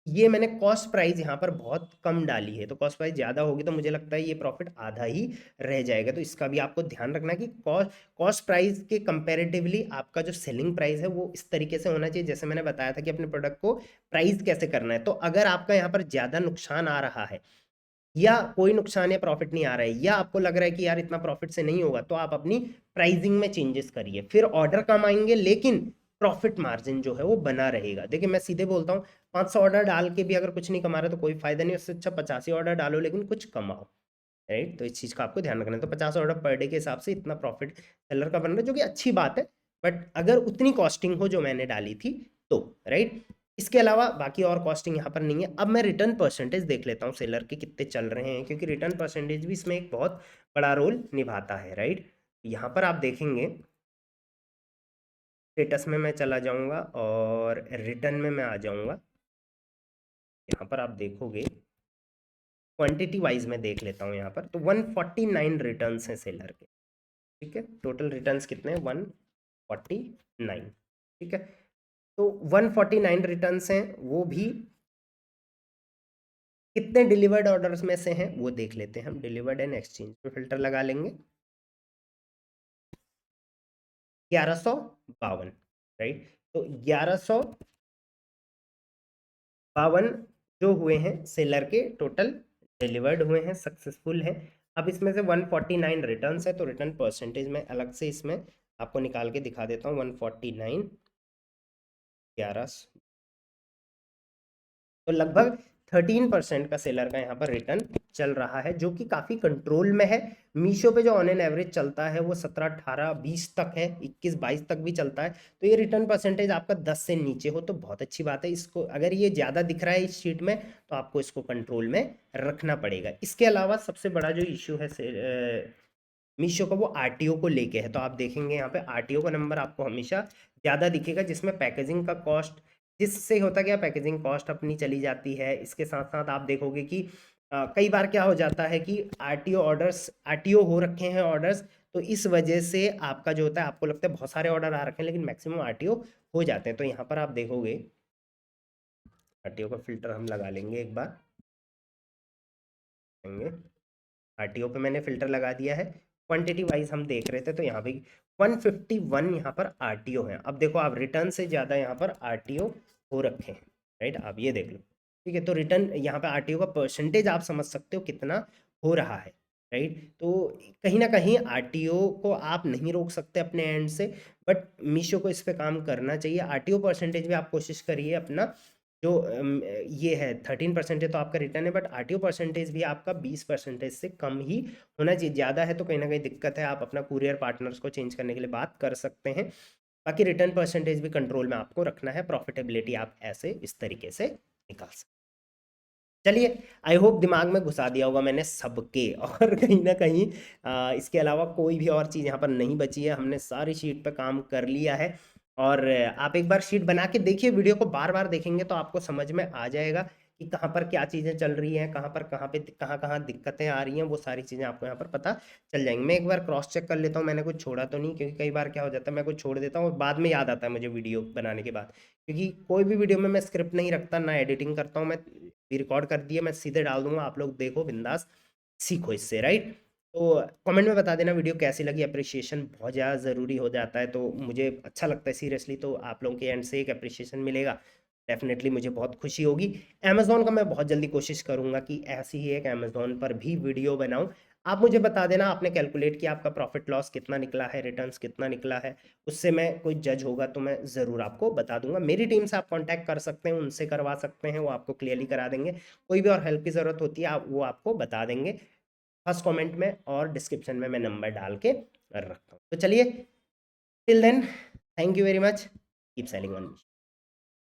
ये मैंने कॉस्ट प्राइस यहाँ पर बहुत कम डाली है। तो कॉस्ट प्राइस ज़्यादा होगी तो मुझे लगता है ये प्रॉफिट आधा ही रह जाएगा। तो इसका भी आपको ध्यान रखना है कि कॉस्ट प्राइस के कंपैरेटिवली आपका जो सेलिंग प्राइस है वो इस तरीके से होना चाहिए, जैसे मैंने बताया था कि अपने प्रोडक्ट को प्राइस कैसे करना है। तो अगर आपका यहाँ पर ज़्यादा नुकसान आ रहा है, या कोई नुकसान या प्रॉफिट नहीं आ रहा है, या आपको लग रहा है कि यार इतना प्रॉफिट से नहीं होगा, तो आप अपनी प्राइसिंग में चेंजेस करिए। फिर ऑर्डर कम आएंगे लेकिन प्रॉफिट मार्जिन जो है वो बना रहेगा। देखिए मैं सीधे बोलता हूँ, 500 ऑर्डर डाल के भी अगर कुछ नहीं कमा रहे तो कोई फायदा नहीं, उससे अच्छा 85 ऑर्डर डालो लेकिन कुछ कमाओ। राइट, तो इस चीज़ का आपको ध्यान रखना है। तो 50 ऑर्डर पर डे के हिसाब से इतना प्रॉफिट सेलर का बन रहा है, जो कि अच्छी बात है। बट अगर उतनी कॉस्टिंग हो जो मैंने डाली थी तो, राइट। इसके अलावा बाकी और कॉस्टिंग यहाँ पर नहीं है। अब मैं रिटर्न परसेंटेज देख लेता हूँ सेलर के कितने चल रहे हैं, क्योंकि रिटर्न परसेंटेज भी इसमें एक बहुत बड़ा रोल निभाता है, राइट। यहाँ पर आप देखेंगे स्टेटस में मैं चला जाऊँगा और रिटर्न में मैं आ जाऊँगा। यहाँ पर आप देखोगे क्वांटिटी वाइज में देख लेता हूँ यहाँ पर, तो 149 रिटर्न्स हैं सेलर के। ठीक है, टोटल रिटर्न्स कितने हैं 149। ठीक है, तो 149 रिटर्न्स हैं, वो भी कितने डिलीवर्ड ऑर्डर्स में से हैं वो देख लेते हैं हम। डिलीवर्ड एंड एक्सचेंज पे फिल्टर लगा लेंगे, 1152, राइट। तो 1152 जो हुए हैं सेलर के टोटल डिलीवर्ड हुए हैं, सक्सेसफुल हैं। अब इसमें से 149 रिटर्न्स है, तो रिटर्न परसेंटेज में अलग से इसमें आपको निकाल के दिखा देता हूँ। 149 11, तो लगभग 13% का सेलर का यहाँ पर रिटर्न चल रहा है, जो कि काफ़ी कंट्रोल में है। मीशो पे जो ऑन एन एवरेज चलता है वो 17, 18, 20 तक है, 21, 22 तक भी चलता है। तो ये रिटर्न परसेंटेज आपका 10 से नीचे हो तो बहुत अच्छी बात है। इसको अगर ये ज़्यादा दिख रहा है इस शीट में तो आपको इसको कंट्रोल में रखना पड़ेगा। इसके अलावा सबसे बड़ा जो इश्यू है मीशो का, वो आरटीओ को लेके है। तो आप देखेंगे यहाँ पे आरटीओ का नंबर आपको हमेशा ज़्यादा दिखेगा, जिसमें पैकेजिंग का कॉस्ट, जिससे होता क्या, पैकेजिंग कॉस्ट अपनी चली जाती है। इसके साथ साथ आप देखोगे कि कई बार क्या हो जाता है कि आरटीओ हो रखे हैं ऑर्डर्स, तो इस वजह से आपका जो होता है, आपको लगता है बहुत सारे ऑर्डर आ रखे हैं लेकिन मैक्सिमम आरटीओ हो जाते हैं। तो यहाँ पर आप देखोगे आरटीओ का फिल्टर हम लगा लेंगे एक बार। आरटीओ पे मैंने फिल्टर लगा दिया है। क्वांटिटी वाइज हम देख रहे थे तो यहाँ पे 151 यहाँ पर आरटीओ है। अब देखो आप रिटर्न से ज़्यादा यहाँ पर आरटीओ हो रखे हैं, राइट। आप ये देख लो, ठीक है। तो रिटर्न यहाँ पे आरटीओ का परसेंटेज आप समझ सकते हो कितना हो रहा है, राइट। तो कहीं ना कहीं आरटीओ को आप नहीं रोक सकते अपने एंड से, बट मीशो को इस पे काम करना चाहिए। आरटीओ परसेंटेज भी आप कोशिश करिए अपना जो ये है 13% है तो आपका रिटर्न है, बट आरटीओ परसेंटेज भी आपका 20% से कम ही होना चाहिए। ज़्यादा है तो कहीं ना कहीं दिक्कत है, आप अपना कुरियर पार्टनर्स को चेंज करने के लिए बात कर सकते हैं। बाकी रिटर्न परसेंटेज भी कंट्रोल में आपको रखना है। प्रॉफिटेबिलिटी आप ऐसे इस तरीके से निकाल सकते। चलिए, आई होप दिमाग में घुसा दिया होगा मैंने सबके। और कहीं ना कहीं इसके अलावा कोई भी और चीज़ यहाँ पर नहीं बची है, हमने सारी शीट पर काम कर लिया है। और आप एक बार शीट बना के देखिए, वीडियो को बार बार देखेंगे तो आपको समझ में आ जाएगा कि कहाँ पर क्या चीज़ें चल रही हैं, कहाँ पे कहाँ कहाँ दिक्कतें आ रही हैं, वो सारी चीज़ें आपको यहाँ पर पता चल जाएंगी। मैं एक बार क्रॉस चेक कर लेता हूँ मैंने कुछ छोड़ा तो नहीं, क्योंकि कई बार क्या हो जाता है मैं कुछ छोड़ देता हूँ और बाद में याद आता है मुझे वीडियो बनाने के बाद। क्योंकि कोई भी वीडियो में मैं स्क्रिप्ट नहीं रखता, ना एडिटिंग करता हूँ मैं, भी रिकॉर्ड कर दिया मैं सीधे डाल दूंगा, आप लोग देखो बिंदास, सीखो इससे, राइट। तो कमेंट में बता देना वीडियो कैसी लगी। अप्रिसिएशन बहुत ज़्यादा ज़रूरी हो जाता है, तो मुझे अच्छा लगता है सीरियसली। तो आप लोगों के एंड से एक अप्रिसिएशन मिलेगा, डेफिनेटली मुझे बहुत खुशी होगी। अमेज़न का मैं बहुत जल्दी कोशिश करूँगा कि ऐसी ही एक अमेज़न पर भी वीडियो बनाऊँ। आप मुझे बता देना आपने कैलकुलेट किया आपका प्रॉफिट लॉस कितना निकला है, रिटर्न्स कितना निकला है, उससे मैं कोई जज होगा तो मैं ज़रूर आपको बता दूंगा। मेरी टीम से आप कांटेक्ट कर सकते हैं, उनसे करवा सकते हैं, वो आपको क्लियरली करा देंगे। कोई भी और हेल्प की ज़रूरत होती है आप वो आपको बता देंगे। फर्स्ट कमेंट में और डिस्क्रिप्शन में मैं नंबर डाल के रखता हूँ। तो चलिए, till then, thank you very much, keep selling on.